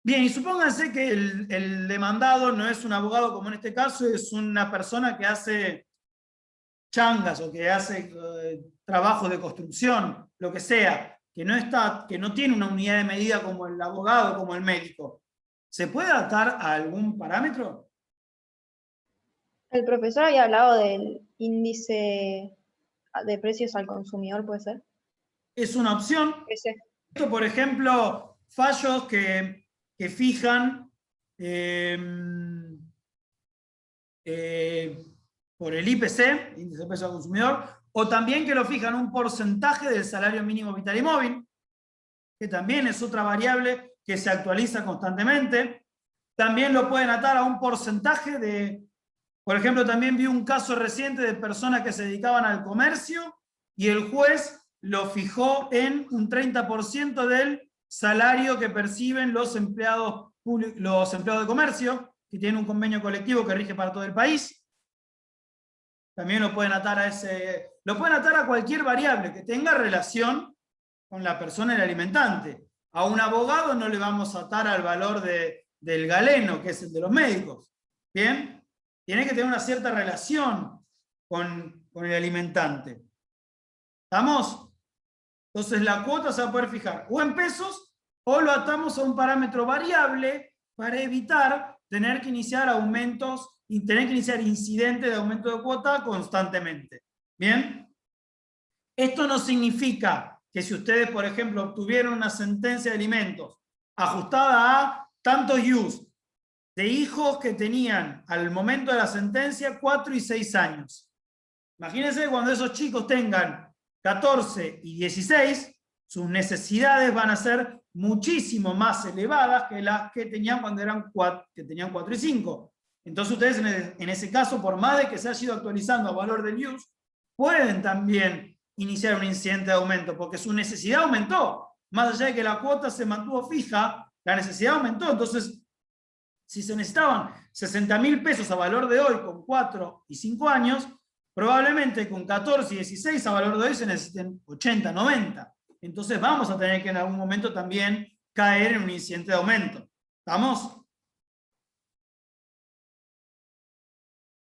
Bien, y supónganse que el demandado no es un abogado como en este caso, es una persona que hace changas o que hace trabajos de construcción, lo que sea, que no tiene una unidad de medida como el abogado, como el médico. ¿Se puede atar a algún parámetro? El profesor había hablado del índice de precios al consumidor, ¿puede ser? Es una opción. Esto, por ejemplo, fallos que fijan por el IPC, índice de precio al consumidor, o también que lo fijan un porcentaje del salario mínimo vital y móvil, que también es otra variable que se actualiza constantemente. También lo pueden atar a un porcentaje de... Por ejemplo, también vi un caso reciente de personas que se dedicaban al comercio y el juez lo fijó en un 30% del salario que perciben los empleados de comercio, que tienen un convenio colectivo que rige para todo el país. También lo pueden atar a cualquier variable que tenga relación con la persona el alimentante. A un abogado no le vamos a atar al valor del galeno, que es el de los médicos. ¿Bien? Tiene que tener una cierta relación con el alimentante. ¿Estamos? Entonces la cuota se va a poder fijar o en pesos o lo atamos a un parámetro variable para evitar tener que iniciar aumentos y tener que iniciar incidentes de aumento de cuota constantemente. ¿Bien? Esto no significa que si ustedes, por ejemplo, obtuvieron una sentencia de alimentos ajustada a tantos use, de hijos que tenían al momento de la sentencia 4 y 6 años. Imagínense cuando esos chicos tengan 14 y 16, sus necesidades van a ser muchísimo más elevadas que las que tenían cuando tenían 4 y 5. Entonces ustedes en ese caso, por más de que se haya ido actualizando a valor del use, pueden también iniciar un incidente de aumento, porque su necesidad aumentó. Más allá de que la cuota se mantuvo fija, la necesidad aumentó. Entonces, si se necesitaban 60.000 pesos a valor de hoy con 4 y 5 años, probablemente con 14 y 16 a valor de hoy se necesiten 80, 90. Entonces vamos a tener que en algún momento también caer en un incidente de aumento. ¿Estamos?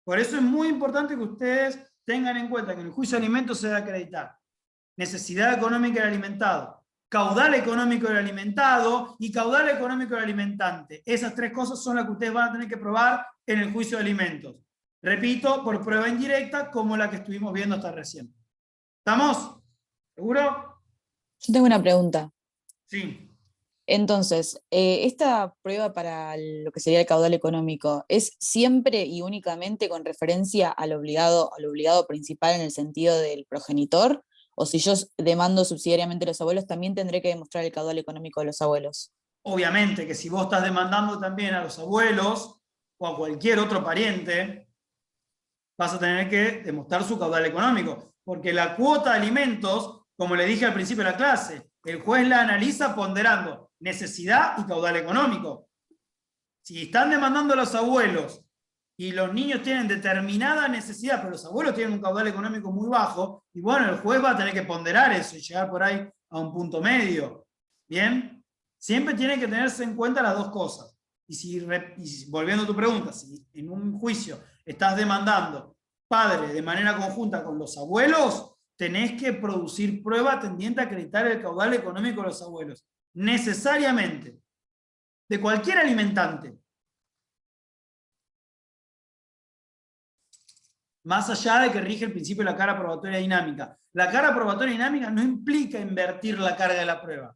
Por eso es muy importante que ustedes tengan en cuenta que en el juicio de alimentos se debe acreditar necesidad económica del alimentado, caudal económico del alimentado y caudal económico del alimentante. Esas tres cosas son las que ustedes van a tener que probar en el juicio de alimentos. Repito, por prueba indirecta, como la que estuvimos viendo hasta recién. ¿Estamos? ¿Seguro? Yo tengo una pregunta. Sí. Entonces, esta prueba para lo que sería el caudal económico, ¿es siempre y únicamente con referencia al obligado principal en el sentido del progenitor? ¿O si yo demando subsidiariamente a los abuelos, también tendré que demostrar el caudal económico de los abuelos? Obviamente que si vos estás demandando también a los abuelos o a cualquier otro pariente, vas a tener que demostrar su caudal económico. Porque la cuota de alimentos, como le dije al principio de la clase, el juez la analiza ponderando necesidad y caudal económico. Si están demandando a los abuelos y los niños tienen determinada necesidad, pero los abuelos tienen un caudal económico muy bajo, y bueno, el juez va a tener que ponderar eso y llegar por ahí a un punto medio. ¿Bien? siempre tiene que tenerse en cuenta las dos cosas. Y volviendo a tu pregunta, si en un juicio estás demandando padre de manera conjunta con los abuelos, tenés que producir prueba tendiente a acreditar el caudal económico de los abuelos. Necesariamente. De cualquier alimentante. Más allá de que rige el principio de la carga probatoria dinámica. La carga probatoria dinámica no implica invertir la carga de la prueba.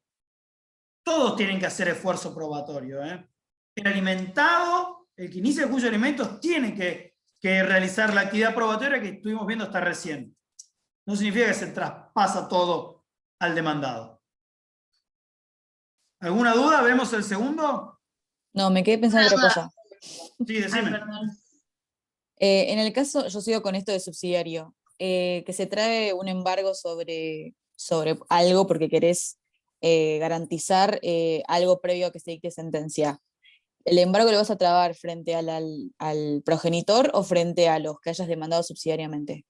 Todos tienen que hacer esfuerzo probatorio. El alimentado, el que inicia el juicio de alimentos, tiene que realizar la actividad probatoria que estuvimos viendo hasta recién. No significa que se traspasa todo al demandado. ¿Alguna duda? ¿Vemos el segundo? No, me quedé pensando en otra cosa. Sí, decime. En el caso, yo sigo con esto de subsidiario, que se trae un embargo sobre algo porque querés garantizar algo previo a que se dicte sentencia. ¿El embargo lo vas a trabar frente al progenitor o frente a los que hayas demandado subsidiariamente?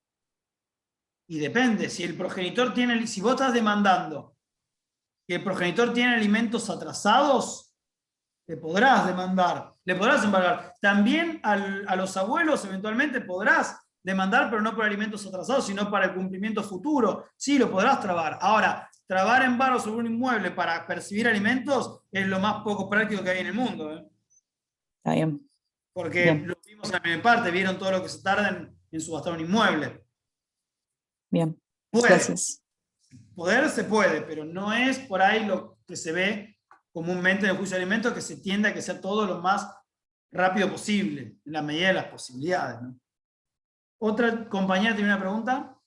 Y depende, si el progenitor tiene, si vos estás demandando que el progenitor tiene alimentos atrasados, le podrás demandar, le podrás embargar. También a los abuelos eventualmente podrás demandar, pero no por alimentos atrasados, sino para el cumplimiento futuro. Sí, lo podrás trabar. Ahora, trabar embargo sobre un inmueble para percibir alimentos es lo más poco práctico que hay en el mundo. Está bien. Porque bien. Lo vimos en la primera parte, vieron todo lo que se tarda en subastar un inmueble. Bien. Gracias. Poder se puede, pero no es por ahí lo que se ve comúnmente en el juicio de alimentos, que se tiende a que sea todo lo más rápido posible, en la medida de las posibilidades, ¿no? ¿Otra compañera tiene una pregunta?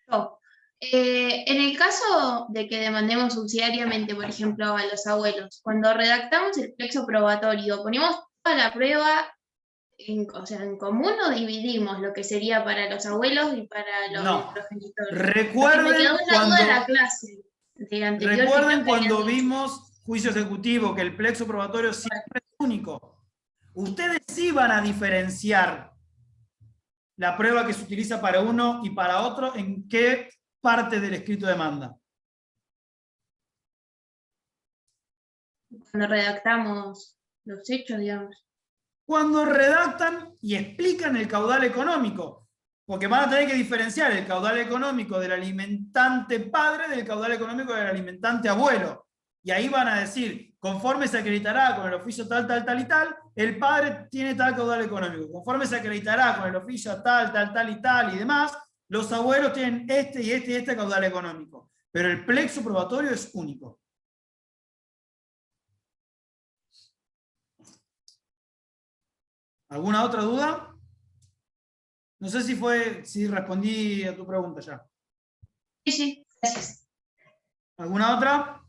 No. En el caso de que demandemos subsidiariamente, por ejemplo, a los abuelos, cuando redactamos el plexo probatorio, ¿ponemos toda la prueba en común o dividimos lo que sería para los abuelos y para los progenitores? Recuerden cuando Recuerden vimos juicio ejecutivo que el plexo probatorio siempre es único. Ustedes sí van a diferenciar la prueba que se utiliza para uno y para otro en qué parte del escrito de demanda. Cuando redactamos los hechos, digamos. Cuando redactan y explican el caudal económico, porque van a tener que diferenciar el caudal económico del alimentante padre del caudal económico del alimentante abuelo. Y ahí van a decir, conforme se acreditará con el oficio tal, tal, tal y tal, el padre tiene tal caudal económico. Conforme se acreditará con el oficio tal, tal, tal y tal y demás, los abuelos tienen este y este y este caudal económico. Pero el plexo probatorio es único. ¿Alguna otra duda? No sé si respondí a tu pregunta ya. Sí, gracias. ¿Alguna otra?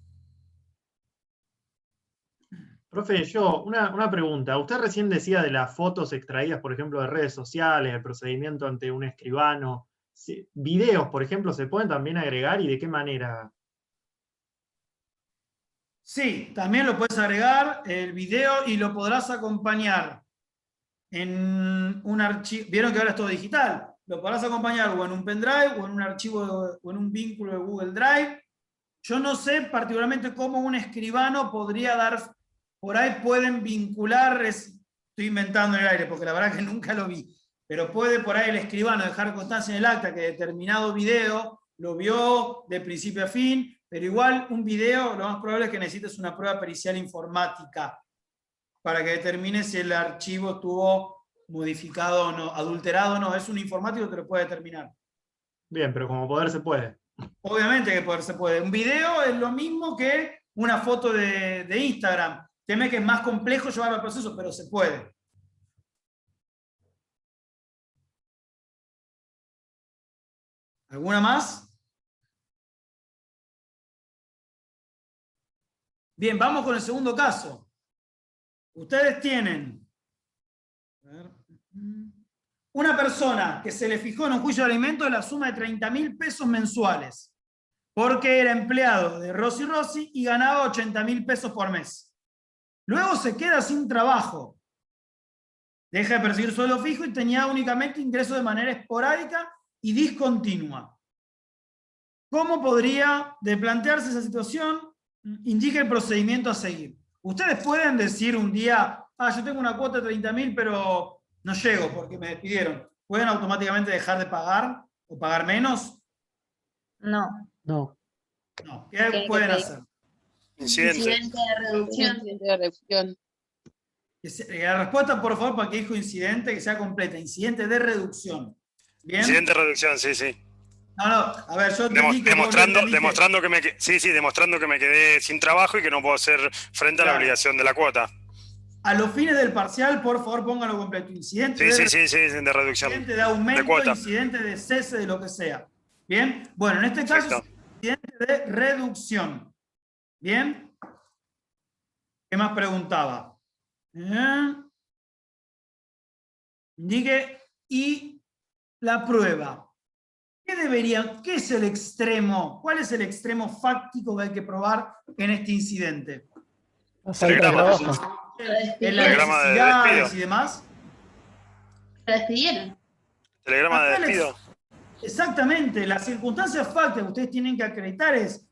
Profe, una pregunta. Usted recién decía de las fotos extraídas, por ejemplo, de redes sociales, el procedimiento ante un escribano. ¿Videos, por ejemplo, se pueden también agregar y de qué manera? Sí, también lo puedes agregar el video y lo podrás acompañar en un archivo. Vieron que ahora es todo digital. Lo podrás acompañar o en un pendrive o en un archivo o en un vínculo de Google Drive. Yo no sé particularmente cómo un escribano podría dar. Por ahí pueden vincular, estoy inventando en el aire porque la verdad que nunca lo vi, pero puede por ahí el escribano dejar constancia en el acta que determinado video lo vio de principio a fin, pero igual un video lo más probable es que necesites una prueba pericial informática para que determine si el archivo estuvo modificado o no, adulterado o no. Es un informático que lo puede determinar. Bien, pero como poder se puede. Obviamente que poder se puede. Un video es lo mismo que una foto de Instagram. Teme que es más complejo llevarlo al proceso, pero se puede. ¿Alguna más? Bien, vamos con el segundo caso. Ustedes tienen una persona que se le fijó en un juicio de alimentos la suma de 30.000 pesos mensuales, porque era empleado de Rossi Rossi y ganaba 80.000 pesos por mes. Luego se queda sin trabajo, deja de percibir sueldo fijo y tenía únicamente ingresos de manera esporádica y discontinua. ¿Cómo podría, de plantearse esa situación, indique el procedimiento a seguir. Ustedes pueden decir un día, yo tengo una cuota de 30.000, pero no llego porque me despidieron. ¿Pueden automáticamente dejar de pagar o pagar menos? No. No. No. ¿Qué pueden hacer? Incidente de reducción. Incidente de reducción. La respuesta, por favor, para que dijo incidente, que sea completa. Incidente de reducción. ¿Bien? Incidente de reducción, sí, sí. No, a ver, yo demostrando que me quedé sin trabajo y que no puedo hacer frente a la obligación de la cuota. A los fines del parcial, por favor, póngalo completo. Incidente de reducción. Incidente de aumento, de cuota. Incidente de cese, de lo que sea. ¿Bien? Bueno, en este caso es incidente de reducción. ¿Bien? ¿Qué más preguntaba? Indique y la prueba. ¿Qué es el extremo? ¿Cuál es el extremo fáctico que hay que probar en este incidente? ¿En las necesidades y demás? ¿Te despidieron? Telegrama de despido. Exactamente. Las circunstancias fácticas que ustedes tienen que acreditar es,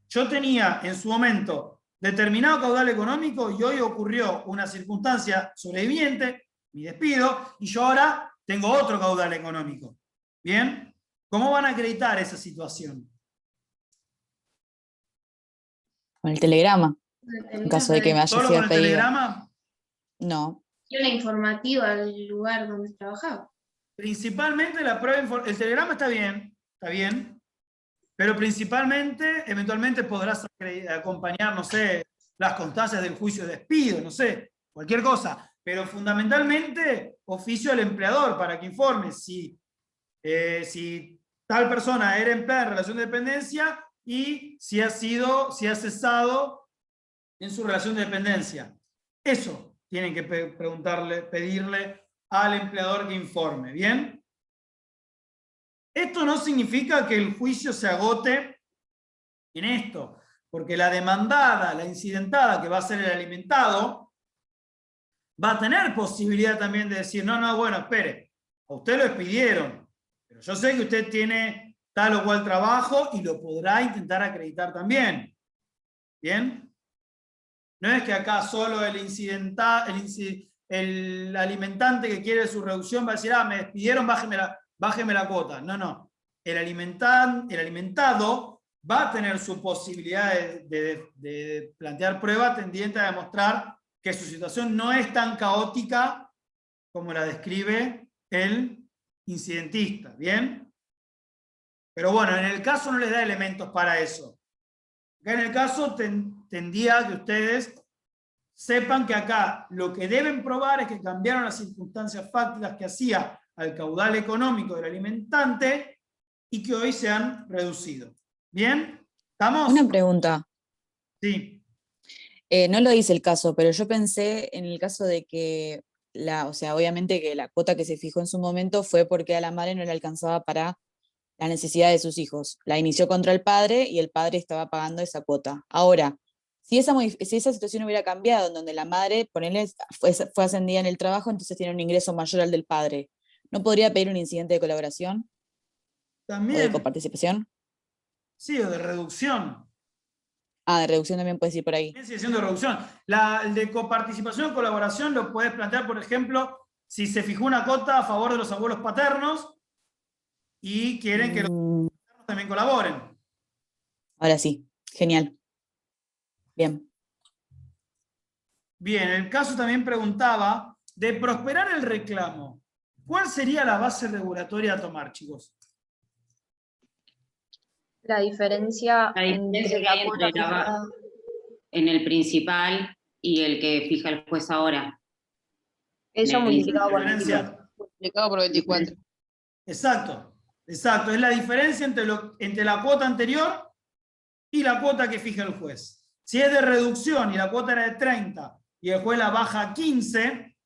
yo tenía en su momento determinado caudal económico y hoy ocurrió una circunstancia sobreviviente, mi despido, y yo ahora tengo otro caudal económico. ¿Bien? ¿Cómo van a acreditar esa situación? Con el telegrama. En caso de que me haya sido ¿Solo con el pedido. telegrama? No. Y una informativa al lugar donde trabajaba. Principalmente la prueba, el telegrama está bien, pero principalmente, eventualmente podrás acompañar, no sé, las constancias del juicio de despido, no sé, cualquier cosa, pero fundamentalmente oficio al empleador para que informe si tal persona era empleada en relación de dependencia y si ha cesado en su relación de dependencia. Eso tienen que pedirle al empleador que informe, ¿bien? Esto no significa que el juicio se agote en esto, porque la demandada, la incidentada, que va a ser el alimentado, va a tener posibilidad también de decir, no, bueno, espere, a usted lo despidieron, pero yo sé que usted tiene tal o cual trabajo y lo podrá intentar acreditar también. ¿Bien? No es que acá solo el alimentante que quiere su reducción va a decir, me despidieron, bájeme la cuota. No. El alimentado va a tener su posibilidad de plantear prueba tendiente a demostrar que su situación no es tan caótica como la describe el incidentista. ¿Bien? Pero bueno, en el caso no les da elementos para eso. Acá en el caso tendría que ustedes sepan que acá lo que deben probar es que cambiaron las circunstancias fácticas que hacía al caudal económico del alimentante y que hoy se han reducido. ¿Bien? ¿Estamos? Una pregunta. Sí. No lo dice el caso, pero yo pensé en el caso de que, obviamente que la cuota que se fijó en su momento fue porque a la madre no le alcanzaba para las necesidades de sus hijos. La inició contra el padre y el padre estaba pagando esa cuota. Ahora, si esa situación hubiera cambiado, en donde la madre, fue ascendida en el trabajo, entonces tiene un ingreso mayor al del padre, ¿no podría pedir un incidente de colaboración? También. ¿O de coparticipación? Sí, o de reducción. De reducción también puedes ir por ahí. Sigue siendo reducción. El de coparticipación o colaboración lo puedes plantear, por ejemplo, si se fijó una cuota a favor de los abuelos paternos y quieren que los paternos también colaboren. Ahora sí, genial. Bien. Bien, el caso también preguntaba, de prosperar el reclamo, ¿cuál sería la base regulatoria a tomar, chicos? La diferencia que hay en el principal y el que fija el juez ahora. Eso multiplicado por 24. Multiplicado por 24. Exacto. Es la diferencia entre la cuota anterior y la cuota que fija el juez. Si es de reducción y la cuota era de 30 y el juez la baja a 15,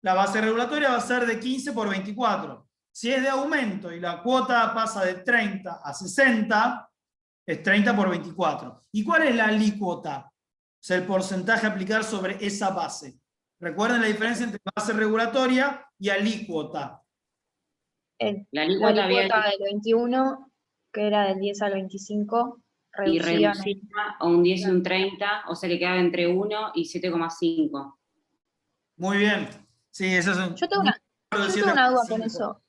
la base regulatoria va a ser de 15 por 24. Si es de aumento y la cuota pasa de 30 a 60, es 30 por 24. ¿Y cuál es la alícuota? O sea, el porcentaje a aplicar sobre esa base. Recuerden la diferencia entre base regulatoria y alícuota. La alícuota del 21, que era del 10 al 25, y reducía, reducía a un 10 y un 30, o sea que quedaba entre 1 y 7,5. Muy bien. Sí, eso es un... Yo tengo una duda con eso.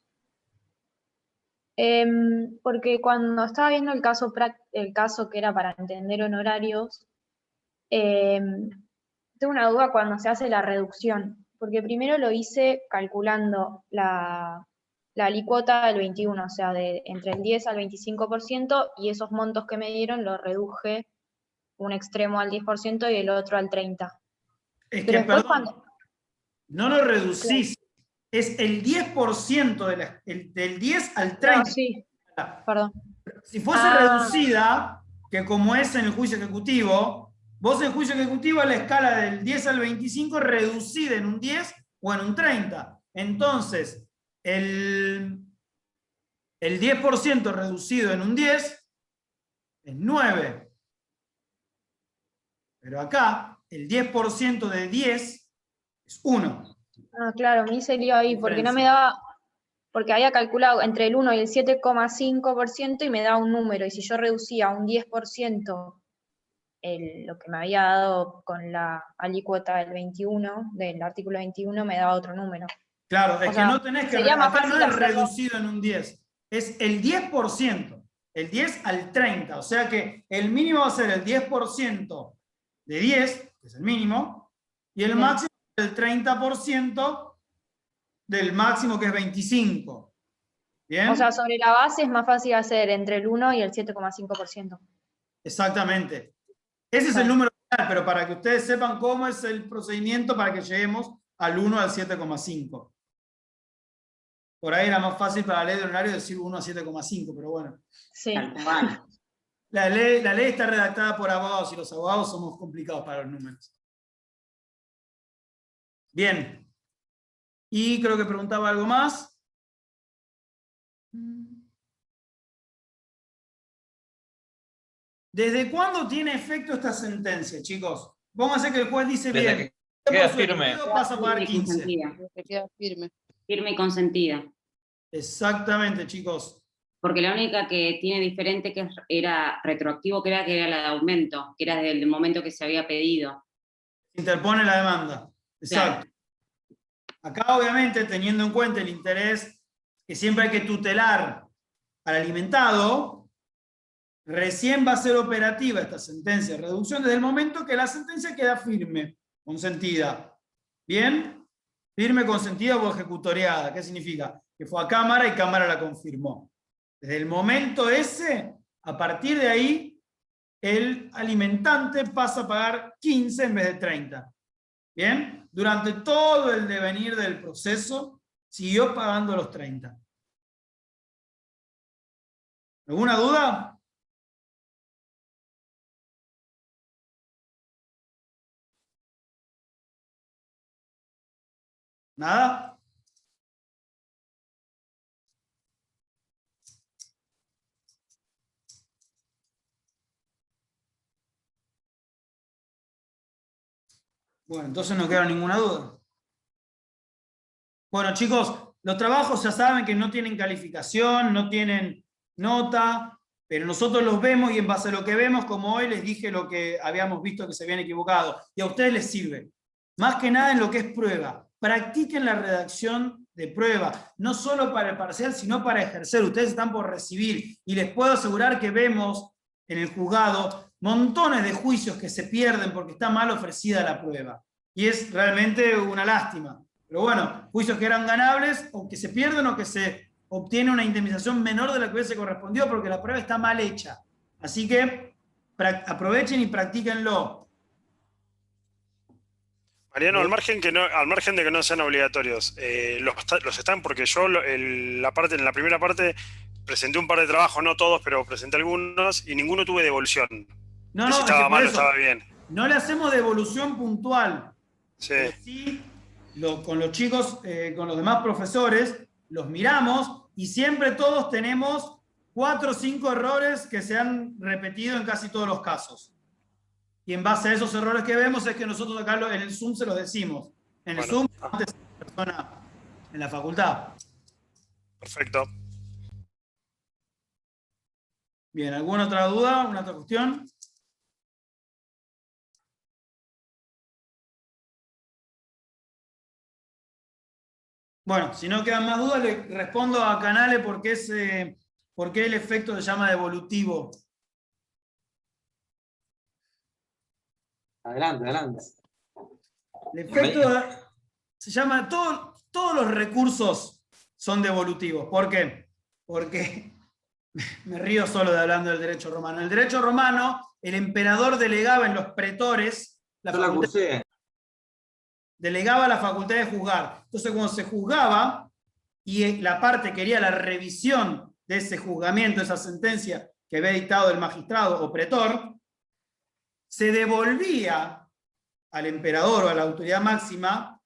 Porque cuando estaba viendo el caso que era para entender honorarios, tengo una duda cuando se hace la reducción, porque primero lo hice calculando la alícuota del 21, o sea, entre el 10 al 25%, y esos montos que me dieron los reduje un extremo al 10% y el otro al 30%. Es Pero que, después perdón, no lo reducís, es el 10% del 10 al 30%. No, sí, perdón. Si fuese reducida, que como es en el juicio ejecutivo, vos en juicio ejecutivo la escala del 10 al 25 reducida en un 10 o en un 30. Entonces, el 10% reducido en un 10 es 9. Pero acá, el 10% de 10 es 1. Ah, claro, me hice lío ahí, porque no me daba, porque había calculado entre el 1 y el 7,5% y me daba un número, y si yo reducía un 10% lo que me había dado con la alícuota del 21, del artículo 21, me daba otro número. Claro, es que no tenés que... Sería más Acá no fácil es hacerlo. reducido en un 10, es el 10%, el 10 al 30, o sea que el mínimo va a ser el 10% de 10, que es el mínimo, y el máximo es el 30% del máximo, que es 25. ¿Bien? O sea, sobre la base es más fácil hacer entre el 1 y el 7,5%. Exactamente. Ese es el número final, pero para que ustedes sepan cómo es el procedimiento para que lleguemos al 1 al 7,5. Por ahí era más fácil para la ley de honorario decir 1 a 7,5, pero bueno. Sí. La ley está redactada por abogados y los abogados somos complicados para los números. Bien. Y creo que preguntaba algo más. ¿Desde cuándo tiene efecto esta sentencia, chicos? Pónganse que el juez dice Desde bien. que queda firme. Pasa a pagar 15. Que queda firme. Firme y consentida. Exactamente, chicos. Porque la única que tiene diferente que era retroactivo, que era la de aumento, que era desde el momento que se había pedido. Interpone la demanda. Exacto. Claro. Acá, obviamente, teniendo en cuenta el interés que siempre hay que tutelar al alimentado, recién va a ser operativa esta sentencia de reducción desde el momento que la sentencia queda firme, consentida. ¿Bien? Firme, consentida o ejecutoriada. ¿Qué significa? Que fue a Cámara y Cámara la confirmó. Desde el momento ese, a partir de ahí, el alimentante pasa a pagar 15 en vez de 30. ¿Bien? Durante todo el devenir del proceso, siguió pagando los 30. ¿Alguna duda? ¿Nada? Bueno, entonces no queda ninguna duda. Bueno, chicos, los trabajos ya saben que no tienen calificación, no tienen nota, pero nosotros los vemos y en base a lo que vemos, como hoy les dije lo que habíamos visto que se habían equivocado, y a ustedes les sirve. Más que nada en lo que es prueba. Practiquen la redacción de prueba, no solo para el parcial, sino para ejercer. Ustedes están por recibir, y les puedo asegurar que vemos en el juzgado montones de juicios que se pierden porque está mal ofrecida la prueba. Y es realmente una lástima. Pero bueno, juicios que eran ganables, o que se pierden, o que se obtiene una indemnización menor de la que hubiese correspondido porque la prueba está mal hecha. Así que aprovechen y practíquenlo. Mariano, al margen de que no sean obligatorios, los están porque yo en la primera parte presenté un par de trabajos, no todos, pero presenté algunos y ninguno tuve devolución. No, si estaba mal o estaba bien. No le hacemos devolución puntual. Sí. Sí, con los chicos, con los demás profesores, los miramos y siempre todos tenemos 4 o 5 errores que se han repetido en casi todos los casos. Y en base a esos errores que vemos es que nosotros acá en el Zoom se los decimos. En el Zoom, antes de persona en la facultad. Perfecto. Bien, ¿alguna otra duda? ¿Una otra cuestión? Bueno, si no quedan más dudas, le respondo a Canale por qué el efecto se llama devolutivo. Adelante, adelante. El efecto se llama, todos los recursos son devolutivos. ¿Por qué? Porque me río solo de hablando del derecho romano. En el derecho romano, el emperador delegaba en los pretores delegaba la facultad de juzgar. Entonces, cuando se juzgaba y la parte quería la revisión de ese juzgamiento, esa sentencia que había dictado el magistrado o pretor, se devolvía al emperador o a la autoridad máxima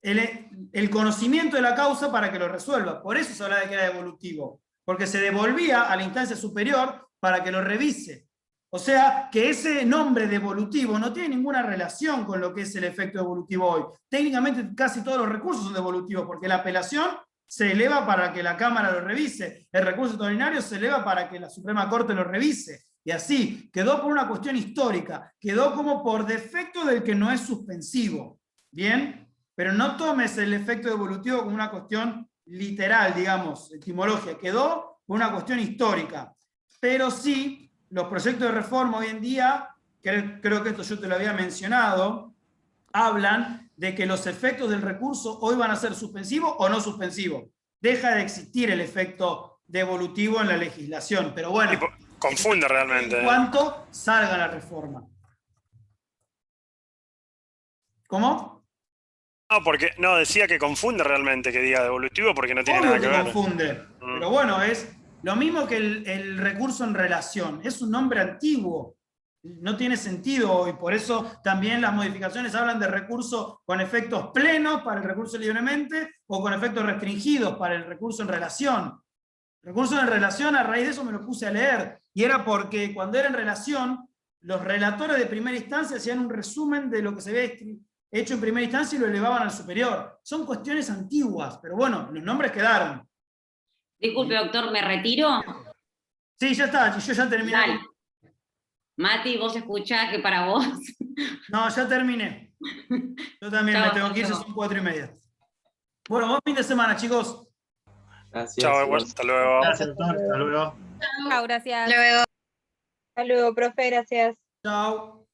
el conocimiento de la causa para que lo resuelva. Por eso se habla de que era devolutivo, porque se devolvía a la instancia superior para que lo revise. O sea, que ese nombre devolutivo no tiene ninguna relación con lo que es el efecto devolutivo hoy. Técnicamente casi todos los recursos son devolutivos, porque la apelación se eleva para que la Cámara lo revise, el recurso extraordinario se eleva para que la Suprema Corte lo revise, y así, quedó por una cuestión histórica, quedó como por defecto del que no es suspensivo, ¿bien? Pero no tomes el efecto devolutivo como una cuestión literal, digamos, etimológica, quedó por una cuestión histórica, pero sí, los proyectos de reforma hoy en día, creo que esto yo te lo había mencionado, hablan de que los efectos del recurso hoy van a ser suspensivos o no suspensivos. Deja de existir el efecto devolutivo en la legislación, pero bueno. Confunde realmente. En cuanto salga la reforma. ¿Cómo? No, decía que confunde realmente que diga devolutivo porque no tiene nada que ver. Confunde. Pero bueno, es lo mismo que el recurso en relación. Es un nombre antiguo. No tiene sentido hoy. Por eso también las modificaciones hablan de recurso con efectos plenos para el recurso libremente o con efectos restringidos para el recurso en relación. Recurso en relación, a raíz de eso me lo puse a leer. Y era porque cuando era en relación, los relatores de primera instancia hacían un resumen de lo que se había hecho en primera instancia y lo elevaban al superior. Son cuestiones antiguas, pero bueno, los nombres quedaron. Disculpe, doctor, ¿me retiro? Sí, ya está, yo ya terminé. Dale. Mati, vos escuchás que para vos. No, ya terminé. Yo también me tengo que ir, ya son 4:30. Bueno, buen fin de semana, chicos. Gracias. Chao, hasta luego. Gracias, doctor. Hasta luego. Chao, gracias. Luego. Hasta luego, profe, gracias. Chao.